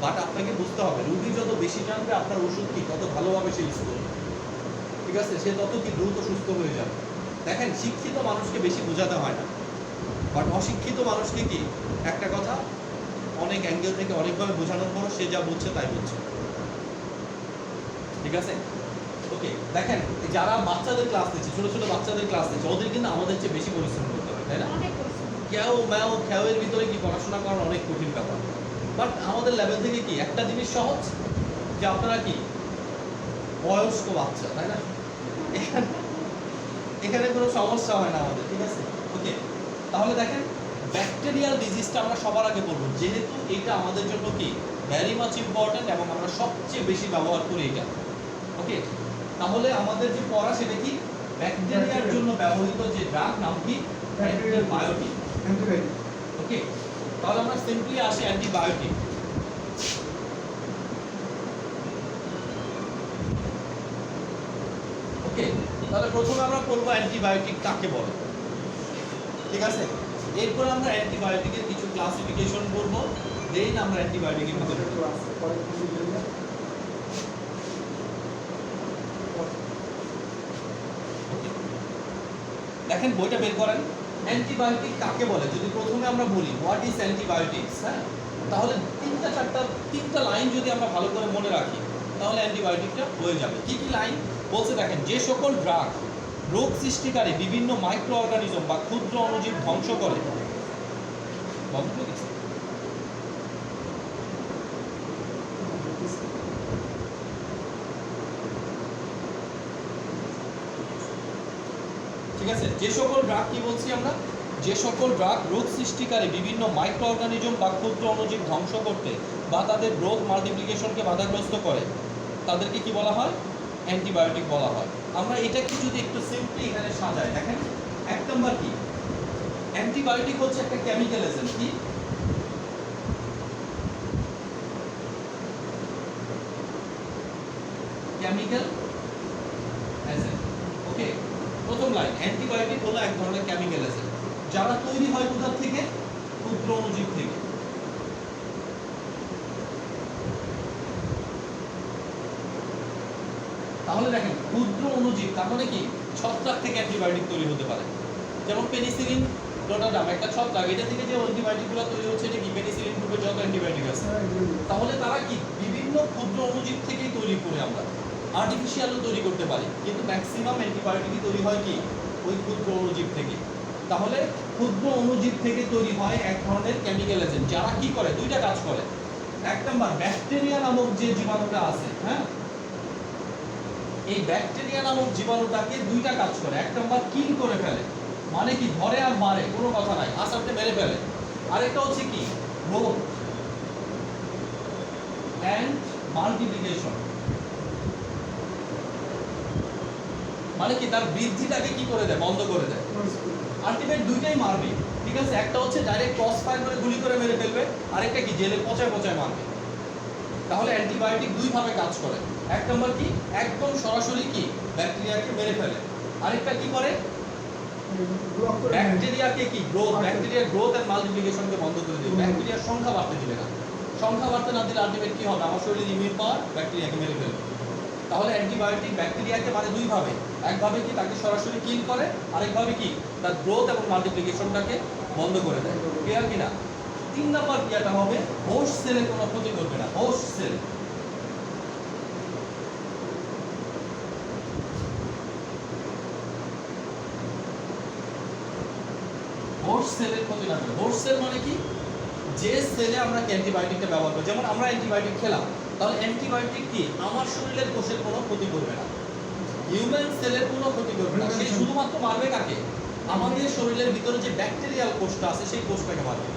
বাট আপনাকে বুঝতে হবে রোগী যত বেশি জানবে আপনার ওষুধ কি তত ভালোভাবে সে ইউজ করবে। ঠিক আছে, সে তত কি দ্রুত সুস্থ হয়ে যাবে। দেখেন শিক্ষিত মানুষকে বেশি বোঝাতে হয় না, বাট অশিক্ষিত মানুষকে কি একটা কথা অনেক অ্যাঙ্গেল থেকে অনেকভাবে বোঝানোর পর সে যা বুঝছে তাই বুঝছে। ঠিক আছে, ওকে। দেখেন যারা বাচ্চাদের ক্লাস নিচ্ছে, ছোট ছোট বাচ্চাদের ক্লাস নিচ্ছে, ওদের কিন্তু আমাদের চেয়ে বেশি পরিশ্রম করতে হয়, তাই না? খেয়ের ভিতরে কি পড়াশোনা করার অনেক কঠিন ব্যাপার। বাট আমাদের লেভেল থেকে কি একটা জিনিস সহজ যে আপনারা কি বয়স্ক বাচ্চা, তাই না? এখানে কোনো সমস্যা হয় না আমাদের। ঠিক আছে, ওকে। তাহলে দেখেন ব্যাকটেরিয়াল ডিজিজটা আমরা সবার আগে বলবো, যেহেতু এটা আমাদের জন্য কি ভেরি মাচ ইম্পর্টেন্ট এবং আমরা সবচেয়ে বেশি ব্যবহার করি এটা। ওকে, তাহলে আমাদের যে পড়া সেটা কি ব্যাকটেরিয়ার জন্য ব্যবহৃত যে ড্রাগ নাম কি অ্যান্টিবায়োটিক। ওকে, তাহলে আমরা সিম্পলি আসি অ্যান্টিবায়োটিক। ওকে, তাহলে প্রথমে আমরা পড়বো অ্যান্টিবায়োটিক কাকে বলে। ঠিক আছে, এরপর আমরা অ্যান্টিবায়োটিকের কিছু ক্লাসিফিকেশন করবো, দেন আমরা অ্যান্টিবায়োটিকের ভিতরে দেখেন বইটা বের করেন। অ্যান্টিবায়োটিক কাকে বলে যদি প্রথমে আমরা বলি হোয়াট ইজ অ্যান্টিবায়োটিক্স, হ্যাঁ, তাহলে তিনটা লাইন যদি আমরা ভালো করে মনে রাখি তাহলে অ্যান্টিবায়োটিকটা হয়ে যাবে। কি কি লাইন বলছে দেখেন, যে সকল ড্রাগ রোগ সৃষ্টিকারী বিভিন্ন মাইক্রো অর্গানিজম বা ক্ষুদ্র অণুজীব ধ্বংস করে। ঠিক আছে, যে সকল ড্রাগ কি বলছি আমরা, যে সকল ড্রাগ রোগ সৃষ্টিকারী বিভিন্ন মাইক্রো অর্গানিজম বা ক্ষুদ্র অণুজীব ধ্বংস করতে বা তাদের গ্রোথ মাল্টিপ্লিকেশনকে বাধাগ্রস্ত করে তাদেরকে কি বলা হয়? অ্যান্টিবায়োটিক বলা হয়। আমরা এটাকে যদি একটু সিম্পলি এখানে সাজাই, দেখেন এক নাম্বার কি অ্যান্টিবায়োটিক হচ্ছে একটা কেমিক্যাল এজেন্ট। কি কেমিক্যাল এজেন্ট। ওকে, প্রথম লাইন অ্যান্টিবায়োটিক হলো এক ধরনের কেমিক্যাল এজেন্ট যারা তৈরি হয় কোথা থেকে? ক্ষুদ্র অণুজীব থেকে। তাহলে দেখেন ক্ষুদ্র অণুজীব তার মানে কি ছত্রাক থেকে অ্যান্টিবায়োটিক তৈরি হতে পারে। যেমন পেনিসিলিন রোটাডাম একটা ছত্রাক, এটা থেকে যে অ্যান্টিবায়োটিকগুলো তৈরি হচ্ছে এটা কি পেনিসিলিন গ্রুপের যত অ্যান্টিবায়োটিক আছে। তাহলে তারা কি বিভিন্ন ক্ষুদ্র অণুজীব থেকেই তৈরি করে, আমরা আর্টিফিশিয়ালও তৈরি করতে পারি, কিন্তু ম্যাক্সিমাম অ্যান্টিবায়োটিকই তৈরি হয় কি ওই ক্ষুদ্র অণুজীব থেকে। তাহলে ক্ষুদ্র অণুজীব থেকে তৈরি হয় এক ধরনের কেমিক্যাল এজেন্ট, যারা কি করে দুইটা কাজ করে। এক নাম্বার ব্যাকটেরিয়া নামক যে জীবাণুটা আছে, হ্যাঁ, এই ব্যাকটেরিয়া নামক জীবাণুটাকে দুইটা কাজ করে। এক নাম্বার কিল করে ফেলে, মানে কি ধরে আর মারে, কোনো কথা নাই, আসাতে মেরে ফেলে। আরেকটা হচ্ছে কি গ্রোথ এন্ড মাল্টিপ্লিকেশন, মানে কি তার বৃদ্ধিটাকে কি করে দেয়, বন্ধ করে দেয়। আলটিমেট দুইটাই মারবে, ঠিক আছে। একটা হচ্ছে ডাইরেক্ট ক্রস ফায়ার করে গুলি করে মেরে ফেলবে, আরেকটা কি জেলে পচায় পচায় মারবে। তাহলে অ্যান্টিবায়োটিক দুই ভাবে কাজ করে। এক নম্বর কি একদম সরাসরি কি ব্যাকটেরিয়াকে মেরে ফেলে, আরেকটা কি করে ব্যাকটেরিয়াকে কি গ্রোথ, ব্যাকটেরিয়ার গ্রোথ এন্ড মাল্টিপ্লিকেশনকে বন্ধ করে দিবে। ব্যাকটেরিয়ার সংখ্যা বাড়তে দিবে না, সংখ্যা বাড়তে না দিলে আলটিমেট কি হবে, আমার শরীরের ইমিউন পাওয়ার ব্যাকটেরিয়াকে মেরে ফেলবে। তাহলে অ্যান্টিবায়োটিক ব্যাকটেরিয়াকে মানে দুই ভাবে, একভাবে কি তাকে সরাসরি কিল করে, আরেকভাবে কি তার গ্রোথ এবং মাল্টিপ্লিকেশনটাকে বন্ধ করে দেয়। ক্লিয়ার কিনা? 3 নাম্বার ক্রিয়াটা হবে হোস্ট সেলের কোনো ক্ষতি করবে না। হোস্ট সেল, হোস্ট সেলের ক্ষতি না করে। হোস্ট সেল মানে কি, যে সেলে আমরা অ্যান্টিবায়োটিকটা ব্যবহার করি, যেমন আমরা অ্যান্টিবায়োটিক খেলাম, তাহলে অ্যান্টিবায়োটিক কি আমার শরীরের কোষের কোনো ক্ষতি করবে না, হিউম্যান সেলের কোনো ক্ষতি করবে না। সে শুধুমাত্র মারবে কাকে, আমাদের শরীরের ভিতরে যে ব্যাকটেরিয়াল কোষটা আছে সেই কোষটাকে মারবে,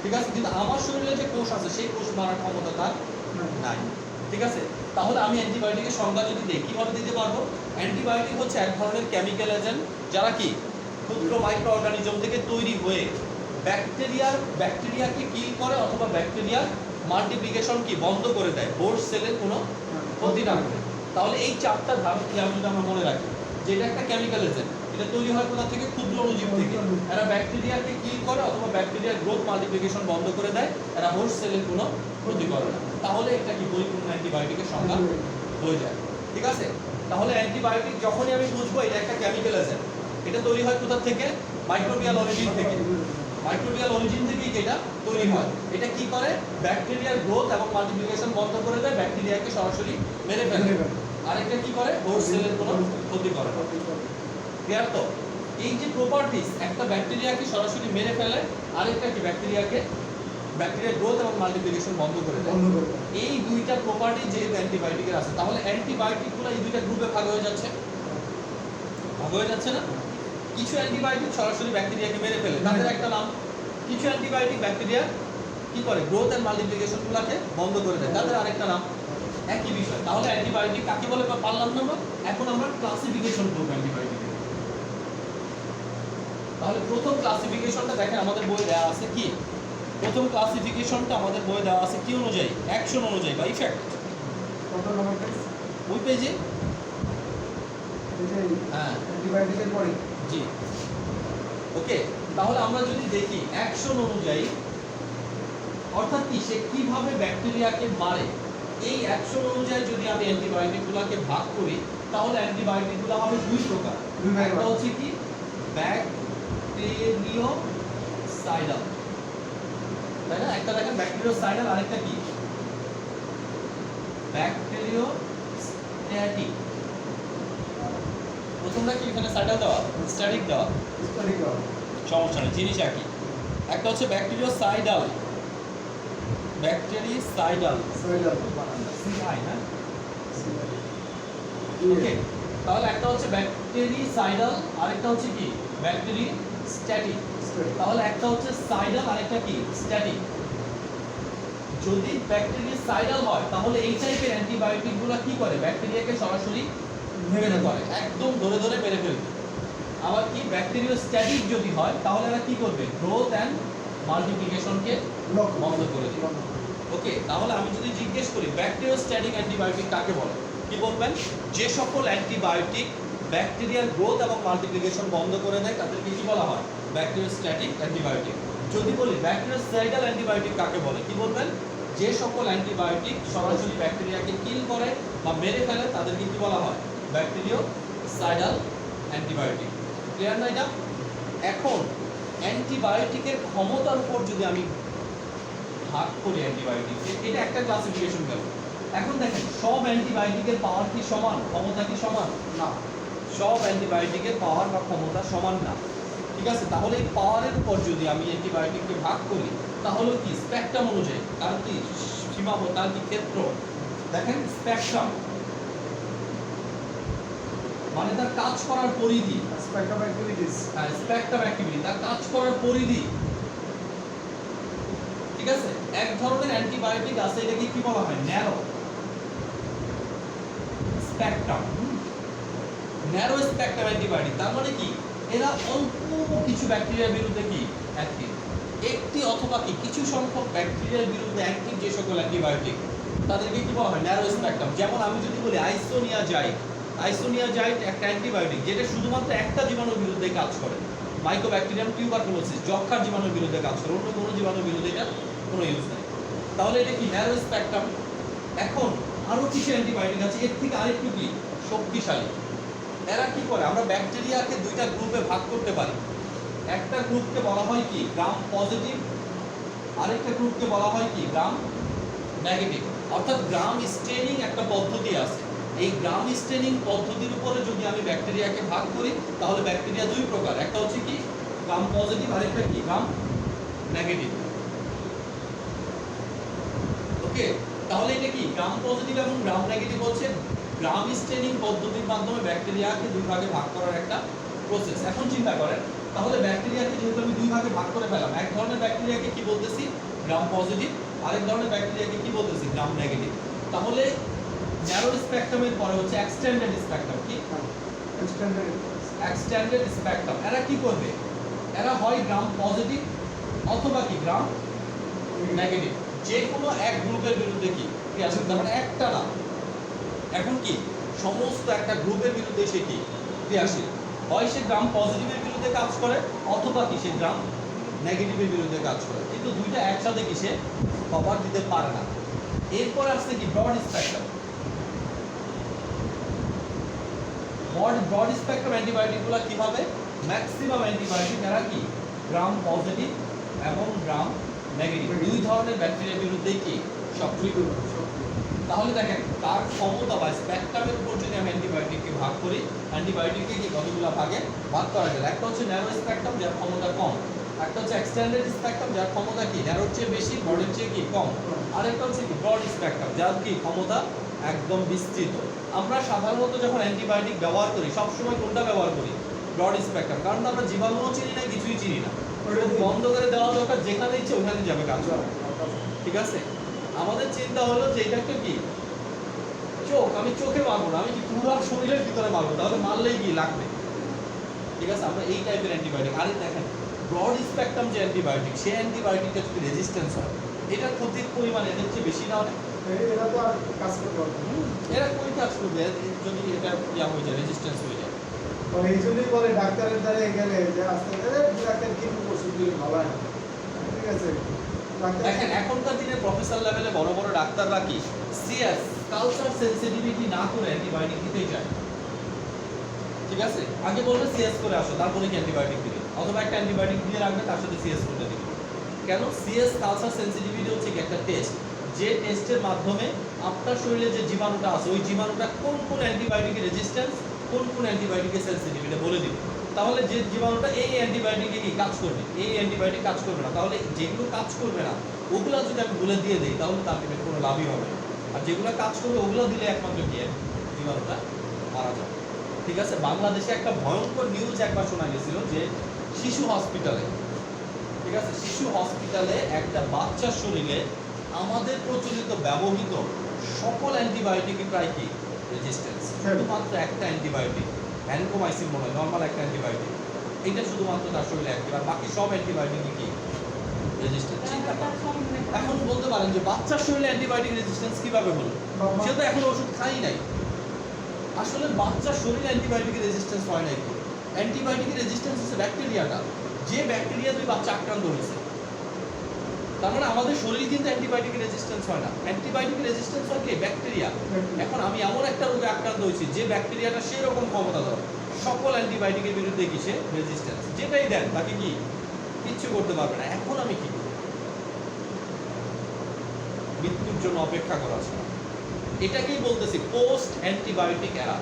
ঠিক আছে। কিন্তু আমার শরীরে যে কোষ আছে সেই কোষ মারার ক্ষমতা তার নাই, ঠিক আছে। তাহলে আমি অ্যান্টিবায়োটিকের সংজ্ঞা যদি দিই, কিভাবে দিতে পারবো? অ্যান্টিবায়োটিক হচ্ছে এক ধরনের কেমিক্যাল এজেন্ট, যারা কি ক্ষুদ্র মাইক্রো অর্গানিজম থেকে তৈরি হয়ে ব্যাকটেরিয়াকে কিল করে অথবা ব্যাকটেরিয়ার মাল্টিপ্লিকেশন কি বন্ধ করে দেয়, হোস্ট সেলের কোনো ক্ষতি না করে। তাহলে এই চারটা ধারণা কি যদি আমরা মনে রাখি, যে এটা একটা কেমিক্যাল এজেন্ট, এটা তৈরি হয় কোথা থেকে, ক্ষুদ্র অণুজীব থেকে। এরা ব্যাকটেরিয়াকে কিল করে অথবা ব্যাকটেরিয়ার গ্রোথ মাল্টিপ্লিকেশন বন্ধ করে দেয়, এরা হোস্ট সেলের কোনো ক্ষতি করে না। তাহলে এটা কি পরিপূর্ণ অ্যান্টিবায়োটিকের সংজ্ঞা হয়ে যায়, ঠিক আছে। তাহলে অ্যান্টিবায়োটিক যখনই আমি বুঝবো এটা একটা কেমিক্যাল এজেন্ট, এটা তৈরি হয় কোথা থেকে, মাইক্রোবিয়াল অরিজিন থেকে। মাইক্রোবিয়াল অরিজিন থেকেই এটা তৈরি হয়। এটা কি করে, ব্যাকটেরিয়ার গ্রোথ এবং মাল্টিপ্লিকেশন বন্ধ করে দেয়, ব্যাকটেরিয়াকে সরাসরি মেরে ফেলে। আরেকটা কি করে, হোস্ট সেলের কোনো ক্ষতি করে না। ক্লিয়ার তো? এই যে প্রপার্টিজ, একটা ব্যাকটেরিয়াকে সরাসরি মেরে ফেলে, আরেকটা কি ব্যাকটেরিয়ার গ্রোথ এবং মাল্টিপ্লিকেশন বন্ধ করে দেয়। এই দুইটা প্রপার্টি যেহেতু অ্যান্টিবায়োটিকের আছে, তাহলে অ্যান্টিবায়োটিকগুলো এই দুইটা গ্রুপে ভাগ হয়ে যাচ্ছে, ভাগ হয়ে যাচ্ছে না? কিছু অ্যান্টিবায়োটিক সরাসরি ব্যাকটেরিয়াকে মেরে ফেলে, তাদের একটা নাম। কিছু অ্যান্টিবায়োটিক ব্যাকটেরিয়া কি করে, গ্রোথ এন্ড মাল্টিপ্লিকেশনগুলোকে বন্ধ করে দেয়, তাদের আরেকটা নাম। একই বিষয়। তাহলে অ্যান্টিবায়োটিক কাকে বলে পারলাম না আমরা। এখন আমরা ক্লাসিফিকেশন করব অ্যান্টিবায়োটিকের। তাহলে প্রথম ক্লাসিফিকেশনটা দেখেন আমাদের বইয়ে দেওয়া আছে কি, প্রথম ক্লাসিফিকেশনটা আমাদের বইয়ে দেওয়া আছে কি অনুযায়ী, অ্যাকশন অনুযায়ী বা ইফেক্ট। কত নম্বর পেজ? ওই পেজে, এই যে হ্যাঁ অ্যান্টিবায়োটিকের পরে। জি, ওকে। তাহলে আমরা যদি দেখি অ্যাকশন অনুযায়ী, অর্থাৎ কি সে কিভাবে ব্যাকটেরিয়াকে মারে, এই অ্যাকশন অনুযায়ী যদি আমি অ্যান্টিবায়োটিকগুলোকে ভাগ করি, তাহলে অ্যান্টিবায়োটিকগুলো হবে দুই প্রকার। একটা হচ্ছে কি ব্যাকটেরিওসাইডাল, তাই না? একটা দেখেন ব্যাকটেরিওসাইডাল, আরেকটা কি ব্যাকটেরিওস্ট্যাটিক। প্রথমটা কি এখানে সাইডাল দেওয়া, স্ট্যাটিক দেওয়া, সমস্যা নেই, জিনিস একই। একটা হচ্ছে ব্যাকটেরিওসাইডাল, ব্যাকটেরিসাইডাল সিআই না, ওকে। তাহলে একটা হচ্ছে ব্যাকটেরিসাইডাল, আরেকটা হচ্ছে কি ব্যাকটেরিস্ট্যাটিক। তাহলে একটা হচ্ছে সাইডাল, আরেকটা কি স্ট্যাটিক। যদি ব্যাকটেরিসাইডাল হয় তাহলে এই টাইপের অ্যান্টিবায়োটিকগুলো কি করে, ব্যাকটেরিয়াকে সরাসরি মেরে করে, একদম ধরে ধরে মেরে ফেলবে। আবার কি ব্যাকটেরিওস্ট্যাটিক যদি হয় তাহলে এরা কি করবে, গ্রোথ এন্ড মাল্টিপ্লিকেশনকে বন্ধ করে দিবে। ওকে। তাহলে আমি যদি জিজ্ঞেস করি ব্যাকটেরিওস্ট্যাটিক অ্যান্টিবায়োটিক কাকে বলে, কি বলবেন? যে সকল অ্যান্টিবায়োটিক ব্যাকটেরিয়ার গ্রোথ এবং মাল্টিপ্লিকেশন বন্ধ করে দেয় তাদেরকে কি বলা হয়, ব্যাকটেরিওস্ট্যাটিক অ্যান্টিবায়োটিক। যদি বলি ব্যাকটেরিওসাইডাল অ্যান্টিবায়োটিক কাকে বলে, কি বলবেন? যে সকল অ্যান্টিবায়োটিক সরাসরি ব্যাকটেরিয়াকে কিল করে বা মেরে ফেলে তাদেরকে কি বলা হয়, ব্যাকটেরিওসাইডাল অ্যান্টিবায়োটিক। ক্লিয়ার না এটা? এখন অ্যান্টিবায়োটিকের ক্ষমতার উপর যদি আমি ভাগ করি অ্যান্টিবায়োটিককে, এটা একটা ক্লাসিফিকেশন গেল। এখন দেখেন সব অ্যান্টিবায়োটিকের পাওয়ার কি সমান, ক্ষমতা কি সমান? না, সব অ্যান্টিবায়োটিকের পাওয়ার বা ক্ষমতা সমান না, ঠিক ঠিক আছে, তাহলে এই পাওয়ারের উপর যদি আমি অ্যান্টিবায়োটিককে ভাগ করি তাহলে কি স্পেকট্রাম অনুযায়ী তার কি সীমাবদ্ধ, তার কি ক্ষেত্র, দেখেন স্পেকট্রাম মানে তার কাজ করার পরিধি, স্পেকট্রাম অ্যাক্টিভিটিস। হ্যাঁ স্পেকট্রাম অ্যাক্টিভিটি, তার কাজ করার পরিধি। ঠিক আছে, এক ধরনের অ্যান্টিবায়োটিক আছে এটাকে কি বলা হয় narrow spectrum, narrow spectrum antibiotic. তার মানে কি এরা অল্প কিছু ব্যাকটেরিয়ার বিরুদ্ধে কি অ্যাক্টিভ, একটি অথবা কি কিছু সংখ্যক ব্যাকটেরিয়ার বিরুদ্ধে অ্যাক্টিভ যে সকল অ্যান্টিবায়োটিক তাদেরকে কি বলা হয় ন্যারো স্পেকট্রাম। যেমন আমি যদি বলি আইসোনিয়াজাইড একটা অ্যান্টিবায়োটিক যেটা শুধুমাত্র একটা জীবাণুর বিরুদ্ধে কাজ করে, মাইকোব্যাকটেরিয়াম টিউবারকুলোসিস যক্ষার জীবাণুর বিরুদ্ধে কাজ করে, অন্য কোনো জীবাণুর বিরুদ্ধে এটা কোনো ইউজ নেই। তাহলে এটা কি ন্যারো স্পেকট্রাম। এখন আরো কিছু অ্যান্টিবায়োটিক আছে এর থেকে আরেকটু কি শক্তিশালী। এরা কি করে, আমরা ব্যাকটেরিয়াকে দুইটা গ্রুপে ভাগ করতে পারি। একটা গ্রুপকে বলা হয় কি গ্রাম পজিটিভ, আরেকটা গ্রুপকে বলা হয় কি গ্রাম নেগেটিভ। অর্থাৎ গ্রাম স্টেনিং একটা পদ্ধতি আছে, এই গ্রাম স্টেনিং পদ্ধতির উপরে যদি আমি ব্যাকটেরিয়াকে ভাগ করি তাহলে ব্যাকটেরিয়া দুই প্রকার, একটা হচ্ছে কি গ্রাম পজিটিভ, আরেকটা কি গ্রাম নেগেটিভ। ওকে, তাহলে এটা কি গ্রাম পজিটিভ এবং গ্রাম নেগেটিভ হচ্ছে গ্রাম স্টেনিং পদ্ধতির মাধ্যমে ব্যাকটেরিয়াকে দুই ভাগে ভাগ করার একটা প্রসেস। এখন চিন্তা করেন তাহলে ব্যাকটেরিয়াকে যেহেতু আমি দুই ভাগে ভাগ করে ফেলাম, এক ধরনের ব্যাকটেরিয়াকে কি বলতেছি গ্রাম পজিটিভ, আরেক ধরনের ব্যাকটেরিয়াকে কি বলতেছি গ্রাম নেগেটিভ। তাহলে ন্যারো স্পেকট্রামের পরে হচ্ছে এক্সটেন্ডেড স্পেকট্রাম। কি এক্সটেন্ডেড স্পেকট্রাম, এরা কি করবে, এরা হয় গ্রাম পজিটিভ অথবা কি গ্রাম নেগেটিভ, যে কোনো এক গ্রুপের বিরুদ্ধে কি ক্রিয়াশীল, তার মানে একটা না, এখন কি সমস্ত একটা গ্রুপের বিরুদ্ধে সে কি ক্রিয়াশীল, হয় সে গ্রাম পজিটিভের বিরুদ্ধে কাজ করে অথবা কি সে গ্রাম নেগেটিভের বিরুদ্ধে কাজ করে, কিন্তু দুইটা একসাথে কি সে কভার দিতে পারে না। এরপর আসছে কি ব্রড স্পেকট্রাম। ব্রড স্পেকট্রাম অ্যান্টিবায়োটিকগুলো কি হবে, ম্যাক্সিমাম অ্যান্টিবায়োটিক এরা কি গ্রাম পজিটিভ এবং গ্রাম নেগেটিভ দুই ধরনের ব্যাকটেরিয়ার বিরুদ্ধে কি সক্রিয়। তাহলে দেখেন তার ক্ষমতা বা স্পেকট্রামের উপর যদি আমি অ্যান্টিবায়োটিককে ভাগ করি, অ্যান্টিবায়োটিককে কি কতগুলো ভাগে ভাগ করা যায়, একটা হচ্ছে ন্যারো স্পেকট্রাম যার ক্ষমতা কম, একটা হচ্ছে এক্সটেন্ডেড স্পেকট্রাম যার ক্ষমতা কি ন্যারোর চেয়ে বেশি, ব্রডের চেয়ে কি কম, আর একটা হচ্ছে কি ব্রড স্পেকট্রাম যার কি ক্ষমতা একদম বিস্তৃত। আমরা সাধারণত যখন অ্যান্টিবায়োটিক ব্যবহার করি সবসময় কোনটা ব্যবহার করি, ব্রড স্পেকট্রাম, কারণ আমরা জীবাণুও চিনি না, কিছুই চিনি না, বন্ধ করে দেওয়া দরকার, যেখানে ইচ্ছে ওখানে যাবে কাজ করে। ঠিক আছে, আমাদের চিন্তা হলো যে এটা একটা কি চোখ, আমি চোখে মারবো না, আমি কি পুরো শরীরের ভিতরে মারবো, তাহলে মারলেই কি লাগবে। ঠিক আছে, আমরা এই টাইপের অ্যান্টিবায়োটিক। আরে দেখেন ব্রড স্পেকট্রাম যে অ্যান্টিবায়োটিক, সেই অ্যান্টিবায়োটিকটা যদি রেজিস্ট্যান্স হয় এটার ক্ষতির পরিমাণ এদের চেয়ে বেশি না অনেক, এরা তো আর কাজ করতে পারবে না। এরা কই কাজ করবে যদি এটা ইয়া হয়ে যায়, রেজিস্ট্যান্স হয়ে যায়। এই জন্যই বলে ডাক্তারের দ্বারে গেলে যে আস্তে ডাক্তার কি ওষুধ দিলে ভালো হয় না। ঠিক আছে, দেখেন এখনকার দিনে প্রফেসর লেভেলে বড় বড় ডাক্তাররা কি সিএস কালচার সেনসিটিভিটি না করে অ্যান্টিবায়োটিক দিতেই চায়। ঠিক আছে, আগে বলবে সিএস করে আসো তারপরে কি অ্যান্টিবায়োটিক দিবে, অথবা একটা অ্যান্টিবায়োটিক দিয়ে রাখবে তার সাথে সিএস করতে দিবে। কেন, সিএস কালচার সেনসিটিভিটি হচ্ছে কি একটা টেস্ট, যে টেস্টের মাধ্যমে আপনার শরীরে যে জীবাণুটা আছে ওই জীবাণুটা কোন কোন অ্যান্টিবায়োটিকের রেজিস্ট্যান্স, কোন কোন অ্যান্টিবায়োটিকের সেনসিটিভিটি বলে দিবে। তাহলে যে জীবাণুটা এই অ্যান্টিবায়োটিকে কি কাজ করবে, এই অ্যান্টিবায়োটিক কাজ করবে না, তাহলে যেগুলো কাজ করবে না ওগুলো যদি আমি বলে দিয়ে দিই তাহলে তার কোনো লাভই হবে না। আর যেগুলো কাজ করবে ওগুলো দিলে একমাত্র কি জীবাণুটা মারা যাবে। ঠিক আছে, বাংলাদেশে একটা ভয়ঙ্কর নিউজ একবার শোনা গেছিল যে শিশু হসপিটালে, ঠিক আছে শিশু হসপিটালে একটা বাচ্চার শরীরে আমাদের প্রচলিত ব্যবহৃত সকল অ্যান্টিবায়োটিকই প্রায় কি রেজিস্ট্যান্স, শুধুমাত্র একটা অ্যান্টিবায়োটিক ভ্যানকোমাইসিন মনে হয় নর্মাল একটা অ্যান্টিবায়োটিক, এটা শুধুমাত্র তার শরীরে অ্যাক্টিভ, আর বাকি সব অ্যান্টিবায়োটিকই কি রেজিস্ট্যান্স। এখন বলতে পারেন যে বাচ্চার শরীরে অ্যান্টিবায়োটিক রেজিস্ট্যান্স কিভাবে হলো, সে তো এখন ওষুধ খাই নাই। আসলে বাচ্চার শরীরে অ্যান্টিবায়োটিক রেজিস্ট্যান্স হয় নাই, অ্যান্টিবায়োটিক রেজিস্ট্যান্স হচ্ছে ব্যাকটেরিয়াটা, যে ব্যাকটেরিয়া দুই বাচ্চা আক্রান্ত হয়েছে। তার মানে আমাদের শরীর কিন্তু অ্যান্টিবায়োটিক রেজিস্ট্যান্স হয় না, অ্যান্টিবায়োটিক রেজিস্ট্যান্স হয় কি ব্যাকটেরিয়া। এখন আমি এমন একটা রোগে আক্রান্ত হয়েছি যে ব্যাকটেরিয়াটা সেই রকম ক্ষমতাধর, সকল অ্যান্টিবায়োটিকের বিরুদ্ধে কিসে রেজিস্ট্যান্স, যেটাই দেন তাকে কি কিচ্ছু করতে পারবে না। এখন আমি কি করব, মৃত্যুর জন্য অপেক্ষা করা ছাড়া। এটাকেই বলতেছি পোস্ট অ্যান্টিবায়োটিক এরা।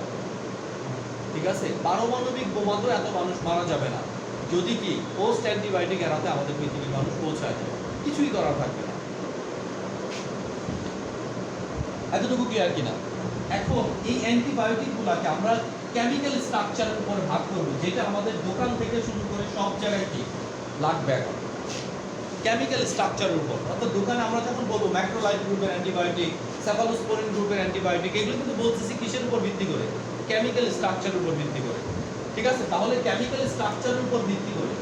ঠিক আছে, পারমাণবিক বোমাতেও এত মানুষ মারা যাবে না যদি কি পোস্ট অ্যান্টিবায়োটিক এরাতে আমাদের পৃথিবীর মানুষ পৌঁছায় যায়, কিছুই করার থাকবে না। এতটুকু ক্লিয়ার কিনা? এখন এই অ্যান্টিবায়োটিকগুলোকে আমরা কেমিক্যাল স্ট্রাকচারের উপর ভাগ করব, যেটা আমাদের দোকান থেকে শুরু করে সব জায়গায় কি লাগবে এখন কেমিক্যাল স্ট্রাকচারের উপর। অর্থাৎ দোকানে আমরা যখন বলবো ম্যাক্রোলাইড গ্রুপের অ্যান্টিবায়োটিক, সেফালোস্পোরিন গ্রুপের অ্যান্টিবায়োটিক, এগুলো কিন্তু বলতেছি কিসের উপর ভিত্তি করে? কেমিক্যাল স্ট্রাকচারের উপর ভিত্তি করে। ঠিক আছে, তাহলে কেমিক্যাল স্ট্রাকচারের উপর ভিত্তি করে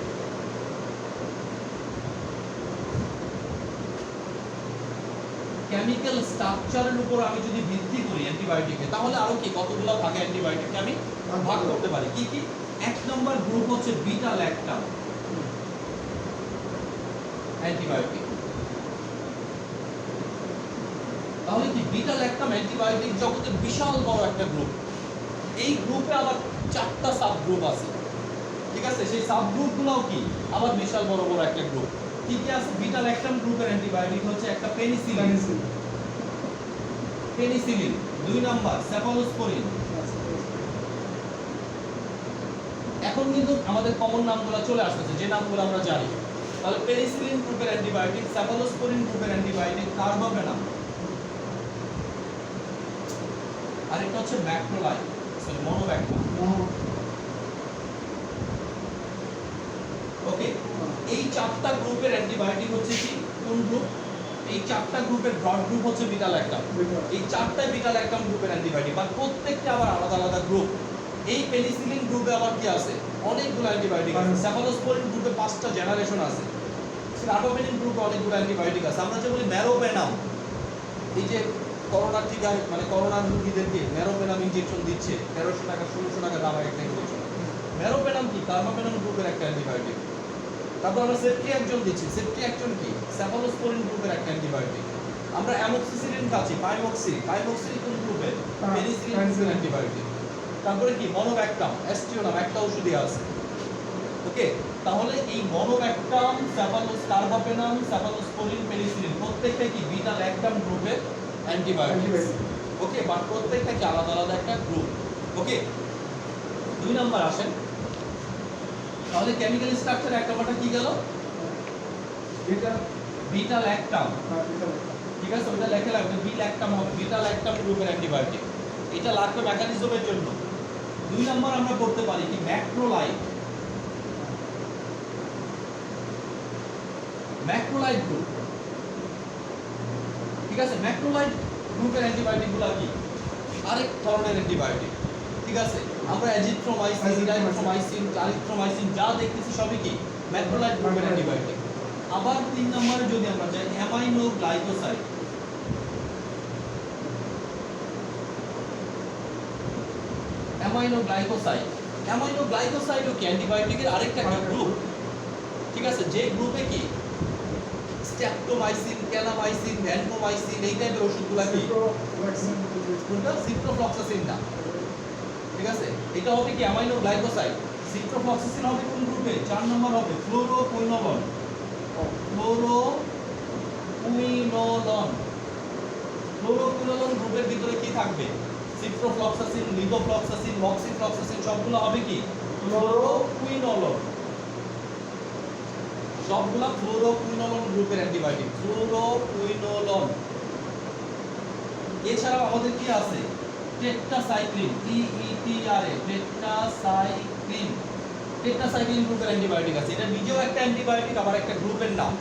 কেমিক্যাল স্ট্রাকচারের উপর আমি যদি ভিত্তি করি অ্যান্টিবায়োটিকে, তাহলে আরো কি কতগুলো ভাগে অ্যান্টিবায়োটিককে আমি ভাগ করতে পারি। কি কি? এক নম্বর গ্রুপ হচ্ছে বিটা ল্যাকটাম অ্যান্টিবায়োটিক। তাহলে কি বিটা ল্যাকটাম অ্যান্টিবায়োটিক জগতের বিশাল বড় একটা গ্রুপ। এই গ্রুপে আবার 4টা সাব গ্রুপ আছে। ঠিক আছে, সেই সাব গ্রুপগুলোও কি আবার বিশাল বড় বড় একটা গ্রুপ। কি কি আছে? বিটা ল্যাকটাম গ্রুপের অ্যান্টিবায়োটিক হচ্ছে একটা পেনিসিলিন, পেনিসিলিন। 2 number cephalosporin. এখন কিন্তু আমাদের কমন নামগুলো চলে আসছে, যে নামগুলো আমরা জানি। তাহলে পেনিসিলিন গ্রুপের অ্যান্টিবায়োটিক, সেফালোস্পোরিন গ্রুপের অ্যান্টিবায়োটিক, কার্বাপেনাম, আর এটা হচ্ছে ম্যাক্রোলাইড, সরি মনোব্যাক্টাম। ওকে, এই 4টা গ্রুপের অ্যান্টিবায়োটিক হচ্ছে কি কোন গ্রুপ? এই 4টা গ্রুপের ব্রড গ্রুপ হচ্ছে বিটা ল্যাকটাম। এই 4টাই বিটা ল্যাকটাম গ্রুপের অ্যান্টিবায়োটিক, বাট প্রত্যেকটা আবার আলাদা আলাদা গ্রুপ। এই পেনিসিলিন গ্রুপে আবার কি আছে? অনেকগুলো অ্যান্টিবায়োটিক আছে। সেফালোস্পোরিন গ্রুপে 5টা জেনারেশন আছে। কার্বাপেনিন গ্রুপে অনেকগুলো অ্যান্টিবায়োটিক আছে। আমরা যে বলি ম্যারোপেনাম, এই যে করোনার টিকা মানে করোনার রোগীদেরকে ম্যারোপেনাম ইনজেকশন দিচ্ছে 1300 টাকা 1600 টাকা দাম একটা ইনজেকশন। ম্যারোপেনাম কি? কার্বাপেনাম গ্রুপের একটা অ্যান্টিবায়োটিক। তারপর আমরা সেফট্রিয়াকজন দিচ্ছি, সেফট্রিয়াকজন কি? সেফালোস্পোরিন গ্রুপের একটা অ্যান্টিবায়োটিক। আমরা অ্যামোক্সিসিলিন খাচ্ছি, পাইমক্সি, পাইমক্সি কোন গ্রুপের? পেনিসিলিন গ্রুপের অ্যান্টিবায়োটিক। তারপরে কি? মনোব্যাক্টাম, অ্যাস্টিওনাম, একটা ওষুধই আছে। ওকে, তাহলে এই মনোব্যাক্টাম, কার্বাপেনাম, সেফালোস্পোরিন, পেনিসিলিন প্রত্যেকটা কি বিটা ল্যাকটাম গ্রুপের অ্যান্টিবায়োটিক। ওকে, বাট প্রত্যেকটা কি আলাদা আলাদা একটা গ্রুপ। ওকে, 2 নাম্বার আসেন। তাহলে কেমিক্যাল স্ট্রাকচার এক নাম্বারটা কি গেল? Beta lactam. ঠিক আছে, ওটা লেখা লাগবে, বি ল্যাকটাম হবে, বিটা ল্যাকটাম গ্রুপের অ্যান্টিবায়োটিক। এটা লাগবে মেকানিজমের জন্য। 2 নাম্বার আমরা করতে পারি কি? Macrolide, macrolide group. ঠিক আছে, ম্যাক্রোলাইড গ্রুপের অ্যান্টিবায়োটিকগুলো কি? আরেক ধরনের অ্যান্টিবায়োটিক। ঠিক আছে, আমরা অ্যাজিথ্রোমাইসিন, ইরাইথ্রোমাইসিন, ক্লারিথ্রোমাইসিন যা দেখতেছি সবই কি ম্যাক্রোলাইড গ্রুপের অ্যান্টিবায়োটিক। আবার 3 নম্বরে যদি আমরা যাই, অ্যামাইনো গ্লাইকোসাইড, অ্যামাইনো গ্লাইকোসাইড, অ্যামাইনো গ্লাইকোসাইডও কি অ্যান্টিবায়োটিকের আরেকটা গ্রুপ। ঠিক আছে, যে গ্রুপে কি স্ট্রেপ্টোমাইসিন, ক্যানামাইসিন, ভ্যানকোমাইসিন এই টাইপের ওষুধগুলো কি কোনটা? সিপ্রোফ্লক্সাসিন না। ঠিক আছে, এটা হবে কি অ্যামাইনো গ্লাইকোসাইড। সিপ্রোফ্লক্সাসিন হবে কোন গ্রুপে? 4 নম্বর হবে ফ্লোরোকুইনোলন, ফ্লোরোকুইনোলন। ফ্লোরোকুইনোলন গ্রুপের ভিতরে কি থাকবে? সিপ্রোফ্লক্সাসিন, লিভোফ্লক্সাসিন, মক্সিফ্লক্সাসিন সবগুলো হবে কি ফ্লোরোকুইনোলন। সবগুলা ফ্লোরোকুইনোলন গ্রুপের অ্যান্টিবায়োটিক, ফ্লোরোকুইনোলন। এছাড়াও আমাদের কি আছে? টেট্রাসাইক্লিন, TETRA, টেট্রাসাইক্লিন, টেট্রাসাইক্লিন গ্রুপের অ্যান্টিবায়োটিক আছে। এটা নিজেও একটা অ্যান্টিবায়োটিক, আবার একটা গ্রুপের নাম।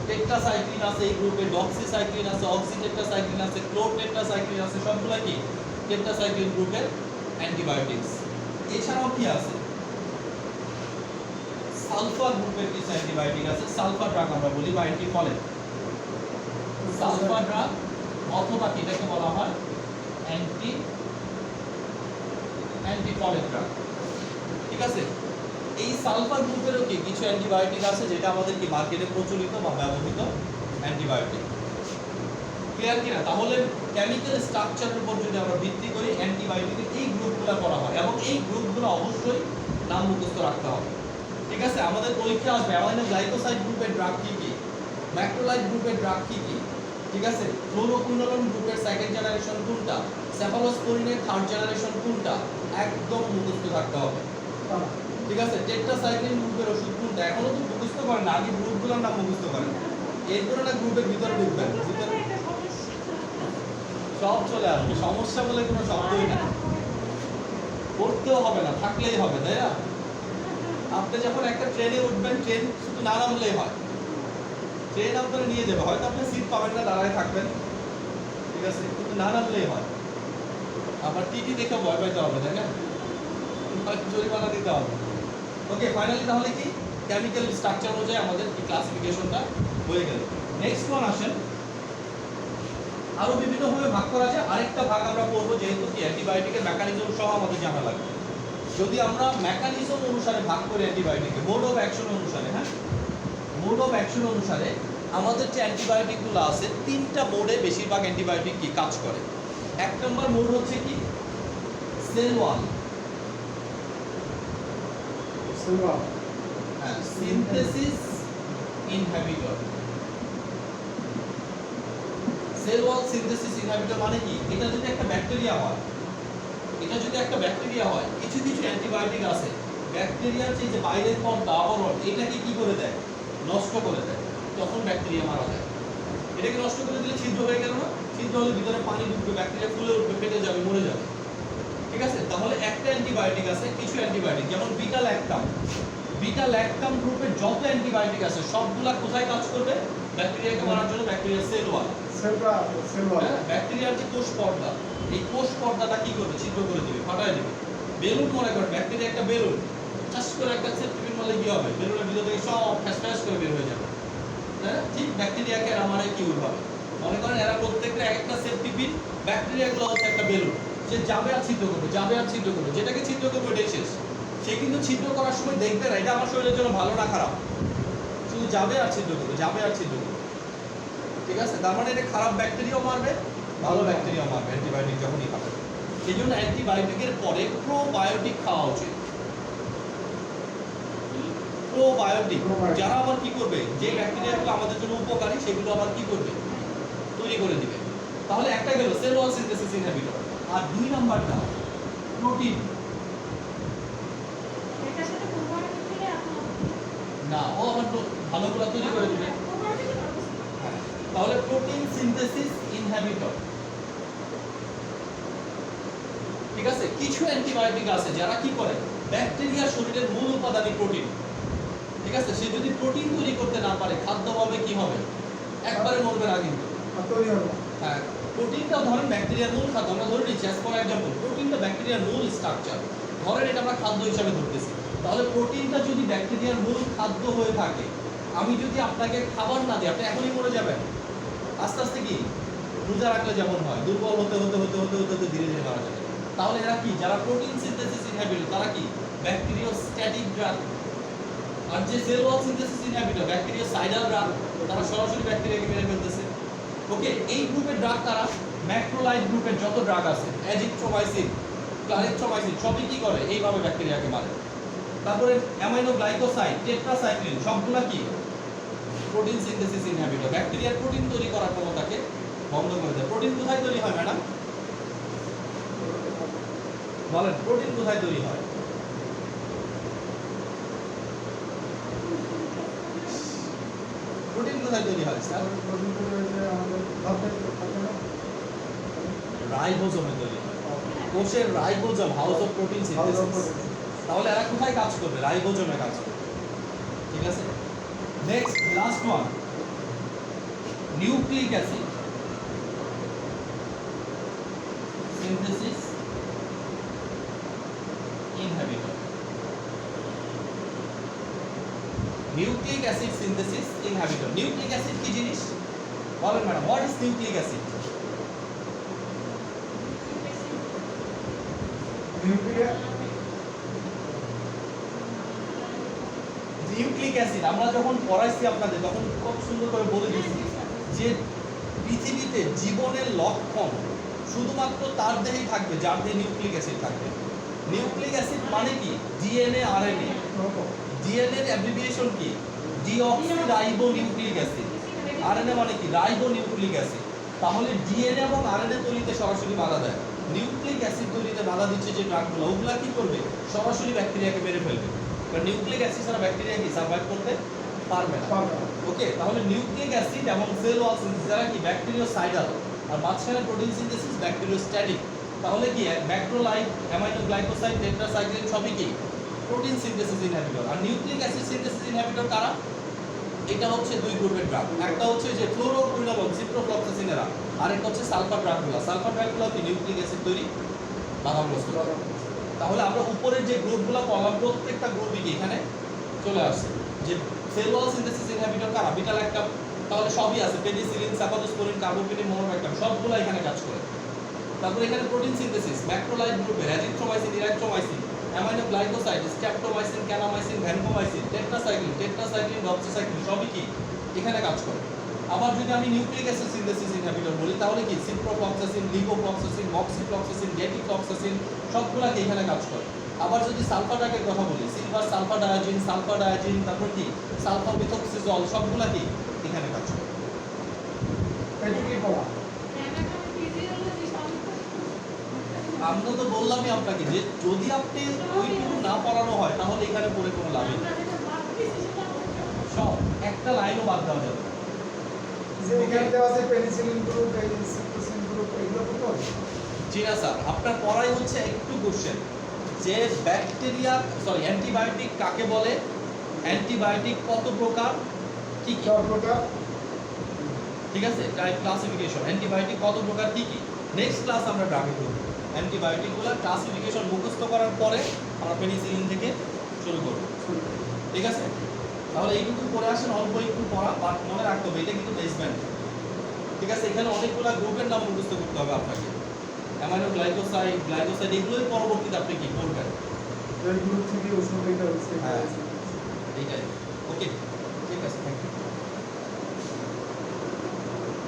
টেট্রাসাইক্লিন আছে এই গ্রুপে, ডক্সিসাইক্লিন আছে, অক্সিটেট্রাসাইক্লিন আছে, ক্লোরটেট্রাসাইক্লিন আছে, সবগুলা কি টেট্রাসাইক্লিন গ্রুপের অ্যান্টিবায়োটিক্স। এছাড়াও কি আছে? সালফার গ্রুপের কিছু অ্যান্টিবায়োটিক আছে। সালফার ড্রাগ আমরা বলি বা অ্যান্টিফলেট। সালফার ড্রাগ অথবা এটাকে বলা হয় অ্যান্টিফলেট ড্রাগ। ঠিক আছে, এই সালফার গ্রুপেরও কি কিছু অ্যান্টিবায়োটিক আছে যেটা আমাদের কি মার্কেটে প্রচলিত বা ব্যবহৃত অ্যান্টিবায়োটিক। ক্লিয়ার কিনা? তাহলে কেমিক্যাল স্ট্রাকচারের উপর যদি আমরা ভিত্তি করি অ্যান্টিবায়োটিকের এই গ্রুপগুলো করা হয়, এবং এই গ্রুপগুলো অবশ্যই নাম মুখস্থ রাখতে হবে। ঠিক আছে, আমাদের পরীক্ষা আসবে অ্যামাইনো গ্লাইকোসাইড গ্রুপের ড্রাগ কি কি, ম্যাক্রোলাইড গ্রুপের ড্রাগ কি কি। ঠিক আছে, ফ্লোরোকুইনোলন গ্রুপের 2nd জেনারেশন কোনটা, সেফালোস্পোরিনের 3rd জেনারেশন কোনটা, একদম মুখস্থ থাকতে হবে। ঠিক ঠিক আছে, টেট্রাসাইক্লিন গ্রুপের ওষুধ কোনটা এখনো তো মুখস্থ করেন না, আগে গ্রুপগুলোর নাম মুখস্থ করেন, এরপরে না গ্রুপের ভিতরে ঢুকবেন, ভিতরে সব চলে আসবে, সমস্যা বলে কোনো শব্দই না, পড়তেও হবে না, থাকলেই হবে, তাই না? আপনি যখন একটা ট্রেনে উঠবেন, ট্রেন শুধু না নামলেই হয়, ট্রেন আপনারা নিয়ে যাবে, হয়তো আপনি সিট পাবেন না, দাঁড়ায় থাকবেন, ঠিক আছে, কিন্তু না নামলেই হয়। আবার টিটি দেখে ভয় পাইতে হবে, তাই না? জরিমানা দিতে হবে। ওকে, ফাইনালি তাহলে কি কেমিক্যাল স্ট্রাকচার অনুযায়ী আমাদের কি ক্লাসিফিকেশনটা হয়ে গেল। নেক্সট ওয়ান আসেন, আরো বিভিন্ন ভাবে ভাগ করা যায়, আরেকটা ভাগ আমরা করব, যেহেতু কি অ্যান্টিবায়োটিকের মেকানিজম সহ আমাদের জানা লাগবে। যদি আমরা মেকানিজম অনুসারে ভাগ করি অ্যান্টিবায়োটিকে, মোড অফ অ্যাকশন অনুসারে, হ্যাঁ, মোড অফ অ্যাকশন অনুসারে আমাদের যে অ্যান্টিবায়োটিকগুলো আছে, তিনটা মোডে বেশিরভাগ অ্যান্টিবায়োটিক কি কাজ করে। এক নম্বর মোড হচ্ছে কি সেল ওয়াল, হ্যাঁ, synthesis inhibitor. Cell wall synthesis inhibitor মানে কি? এটা যদি একটা ব্যাকটেরিয়া হয়, এটা যদি একটা ব্যাকটেরিয়া হয়, কিছু কিছু অ্যান্টিবায়োটিক আছে ব্যাকটেরিয়ার যে বাইরের পর্দা আবরণ এটাকে কি করে দেয়, নষ্ট করে দেয়, তখন ব্যাকটেরিয়া মারা যায়। এটাকে নষ্ট করে দিলে ছিদ্র হয়ে গেল না, ছিদ্র হলে ভিতরে পানি ঢুকবে, ব্যাকটেরিয়া ফুলে উঠবে, ফেটে যাবে, মরে যাবে, ঠিক আছে? তাহলে একটা অ্যান্টিবায়োটিক আছে, কিছু অ্যান্টিবায়োটিক যেমন বিটা ল্যাকটাম, বিটা ল্যাকটাম গ্রুপের যত অ্যান্টিবায়োটিক আছে সবগুলা কোথায় কাজ করবে? ব্যাকটেরিয়াকে মারার জন্য। ব্যাকটেরিয়া সেল ওয়াল, ব্যাকটেরিয়ার যে কোষ পর্দা, এই কোষ পর্দাটা কি করবে? ছিদ্র করে দিবে, ফাটায় দিবে। বেলুন মনে করেন, ব্যাকটেরিয়া একটা বেলুন, চাষ করে একটা সেপ্টিপিন মারলে কি হবে? বেলুনের ভিতর থেকে সব ফ্যাস ফ্যাস করে বের হয়ে যাবে, তাই না? ঠিক ব্যাকটেরিয়াকে এরা মারে কি ভাবে? মনে করেন এরা প্রত্যেকটা এক একটা সেপ্টিপিন, ব্যাকটেরিয়াগুলো হচ্ছে একটা বেলুন, সে যাবে আর ছিদ্র করবে, যাবে আর ছিদ্র করবে, যেটাকে ছিদ্র করবে ওটাই শেষ। সে কিন্তু ছিদ্র করার সময় দেখবে না এটা আমার শরীরের জন্য ভালো না খারাপ, শুধু যাবে আর ছিদ্র করবে, যাবে আর ছিদ্র করবে, ঠিক আছে? তার মানে এটা খারাপ ব্যাকটেরিয়াও মারবে, ভালো ব্যাকটেরিয়াও মারবে অ্যান্টিবায়োটিক যখনই খাবে। সেই জন্য অ্যান্টিবায়োটিকের পরে প্রোবায়োটিক খাওয়া উচিত। প্রোবায়োটিক যারা আবার কি করবে, যে ব্যাকটেরিয়াগুলো আমাদের জন্য উপকারী সেগুলো আবার কি করবে? তৈরি করে দিবে। তাহলে একটা গেল সেল ওয়াল সিনথেসিস ইনহিবিটর, আর দুই নাম্বারটা প্রোটিন। এটার সাথে প্রোবায়োটিক দিলে আপনি না, ও আবার ভালোগুলো তৈরি করে দিবে। হ্যাঁ, তাহলে প্রোটিন সিনথেসিস ইনহিবিটর, ঠিক আছে? কিছু অ্যান্টিবায়োটিক আছে যারা কি করে, ব্যাকটেরিয়া শরীরের মূল উপাদানই প্রোটিন, ঠিক আছে? সে যদি প্রোটিন তৈরি করতে না পারে, খাদ্যভাবে কি হবে? একবারে মরবে না কিন্তু। হ্যাঁ, প্রোটিনটা ধরেন ব্যাকটেরিয়ার মূল খাদ্য, আমরা ধরে নিচ্ছি অ্যাজ ফর এক্সাম্পল, প্রোটিনটা ব্যাকটেরিয়ার মূল স্ট্রাকচার, ধরেন এটা আমরা খাদ্য হিসাবে ধরতেছি। তাহলে প্রোটিনটা যদি ব্যাকটেরিয়ার মূল খাদ্য হয়ে থাকে, আমি যদি আপনাকে খাবার না দিই, আপনি এখনই মরে যাবেন। আস্তে আস্তে কি রোজা রাখলে যেমন হয়, দুর্বল হতে হতে হতে হতে হতে হতে ধীরে ধীরে মারা যাবে। তাহলে এরা কি, যারা প্রোটিন সিনথেসিস ইনহিবিটর, তারা কি ব্যাকটেরিওস্ট্যাটিক ড্রাগ। আর যে cell wall synthesis inhibitor, bacteriocidal drug, তারা সরাসরি ব্যাকটেরিয়াকে মেরে ফেলতেছে। ওকে, এই গ্রুপের ড্রাগ তারা, ম্যাক্রোলাইড গ্রুপের যত ড্রাগ আছে, অ্যাজিথ্রোমাইসিন, ক্লারিথ্রোমাইসিন, সবই কি করে? এইভাবে ব্যাকটেরিয়াকে মারে। তারপরে অ্যামাইনো গ্লাইকোসাইড, টেট্রাসাইক্লিন, সবগুলা কি প্রোটিন সিনথেসিস ইনহিবিটর, ব্যাকটেরিয়ার প্রোটিন তৈরি করার ক্ষমতাকে বন্ধ করে দেয়। প্রোটিন কোথায় তৈরি হয় ম্যাডাম? বলেন, প্রোটিন কোথায় তৈরি হয়? প্রোটিন কোথায় তৈরি হয় স্যার? রাইবোজোমে তৈরি হয়। কোষের ribosome, house of protein synthesis. তাহলে এরা কোথায় কাজ করবে? রাইবোজোমে কাজ করবে, ঠিক আছে? Next, last one, nucleic acid synthesis inhibitor. Nucleic acid synthesis inhibitor. Nucleic acid কি জিনিস বলেন madam? What is nucleic acid? Nucleic acid আমরা যখন পড়াইছি আপনাদের, তখন খুব সুন্দর করে বলে দিয়েছি যে পৃথিবীতে জীবনের লক্ষণ শুধুমাত্র তার দেহেই থাকবে যার দেহে নিউক্লিক অ্যাসিড থাকবে। নিউক্লিক অ্যাসিড মানে কি? DNA, RNA. ডিএনএ এর অ্যাব্রিভিয়েশন কি? Deoxyribonucleic acid. আরএনএ মানে কি? Ribonucleic acid. তাহলে ডিএনএ এবং আরএনএ তৈরিতে সরাসরি বাধা দেয়। নিউক্লিক অ্যাসিড তৈরিতে বাধা দিচ্ছে যে ড্রাগগুলো, ওগুলা কি করবে? সরাসরি ব্যাকটেরিয়াকে মেরে ফেলবে। কারণ নিউক্লিক অ্যাসিড ছাড়া ব্যাকটেরিয়া কি সার্ভাইভ করতে পারবে না। ওকে, তাহলে নিউক্লিক অ্যাসিড এবং সেল ওয়াল সিনথেসিস যারা কি ব্যাকটেরিওসাইডাল, আর মাঝখানে প্রোটিন সিনথেসিস ব্যাকটেরিওস্ট্যাটিক। তাহলে কি ম্যাক্রোলাইড, অ্যামাইনো গ্লাইকোসাইড, টেট্রাসাইক্লিন সবই কি প্রোটিন সিনথেসিস ইনহিবিটর। আর নিউক্লিক অ্যাসিড সিনথেসিস ইনহিবিটর কারা? এটা হচ্ছে দুই গ্রুপের ড্রাগ। একটা হচ্ছে যে ফ্লোরোকুইনোলোন সিপ্রোফ্লক্সাসিনেরা, আর একটা হচ্ছে সালফার ড্রাগগুলো। সালফার ড্রাগগুলো কি নিউক্লিক অ্যাসিড তৈরি বাধাগ্রস্ত করে। তাহলে আমরা উপরের যে গ্রুপগুলো পড়লাম প্রত্যেকটা গ্রুপই কি এখানে চলে আসছে। যে সেল ওয়াল সিনথেসিস ইনহিবিটর কারা? Beta lactam. তাহলে সবই আছে, পেনিসিলিন, সাফাদোস্পোরিন, কার্বোপিনিন, মোনোব্যাক্টাম সবগুলো এখানে কাজ করে। তারপরে এখানে প্রোটিন সিনথেসিস ম্যাক্রোলাইড গ্রুপের azithromycin, erythromycin, aminoglycoside, streptomycin, kanamycin, vancomycin, tetracycline, doxycycline সবই কি এখানে কাজ করে। আবার যদি আমি নিউক্লিক অ্যাসিড সিনথেসিস ইনহিবিটর বলি তাহলে কি সিপ্রোফ্লক্সাসিন, লিভোফ্লক্সাসিন, মক্সিফ্লক্সাসিন, ডেটিফ্লক্সাসিন সবগুলা কি এখানে কাজ করে। আবার যদি সালফার ড্রাগের কথা বলি, সিলভার সালফার ডায়াজিন, তারপর কি সালফামিথক্সিজল সবগুলা কি এখানে কাজ করে। এটুকুই পড়া। আমরা তো বললামই আপনাকে যে যদি আপনি ওইটুকু না পড়ানো হয় তাহলে এখানে পড়ে কোনো লাভ নেই। সব একটা লাইনও বাদ দেওয়া যাবে না। যে এখানে দেওয়া আছে পেনিসিলিন গ্রুপ, এই সিপ্টোসিন গ্রুপ, এগুলো কত? জি না স্যার, আপনার পড়াই হচ্ছে একটু কোশ্চেন যে অ্যান্টিবায়োটিক কাকে বলে, অ্যান্টিবায়োটিক কত প্রকার, কি কি, 4 প্রকার। ঠিক আছে, টাইপ ক্লাসিফিকেশন, অ্যান্টিবায়োটিক কত প্রকার কি কি। নেক্সট ক্লাস আমরা ড্রাগে করব। অ্যান্টিবায়োটিকগুলো ক্লাসিফিকেশন মুখস্থ করার পরে আমরা পেনিসিলিন থেকে শুরু করব, ঠিক আছে। তাহলে এইটুকু পড়ে আসেন, অল্প একটু পড়া, বাট মনে রাখতে হবে এটা কিন্তু বেসমেন্ট, ঠিক আছে। এখানে অনেকগুলো গ্রুপের নাম মুখস্থ করতে হবে আপনাকে। অ্যামাইনো গ্লাইকোসাইড এগুলোই পরবর্তীতে আপনি কি করবেন, এই গ্রুপ থেকে উষ্ণতা হচ্ছে। হ্যাঁ এইটাই। ওকে, ঠিক আছে, থ্যাংক ইউ।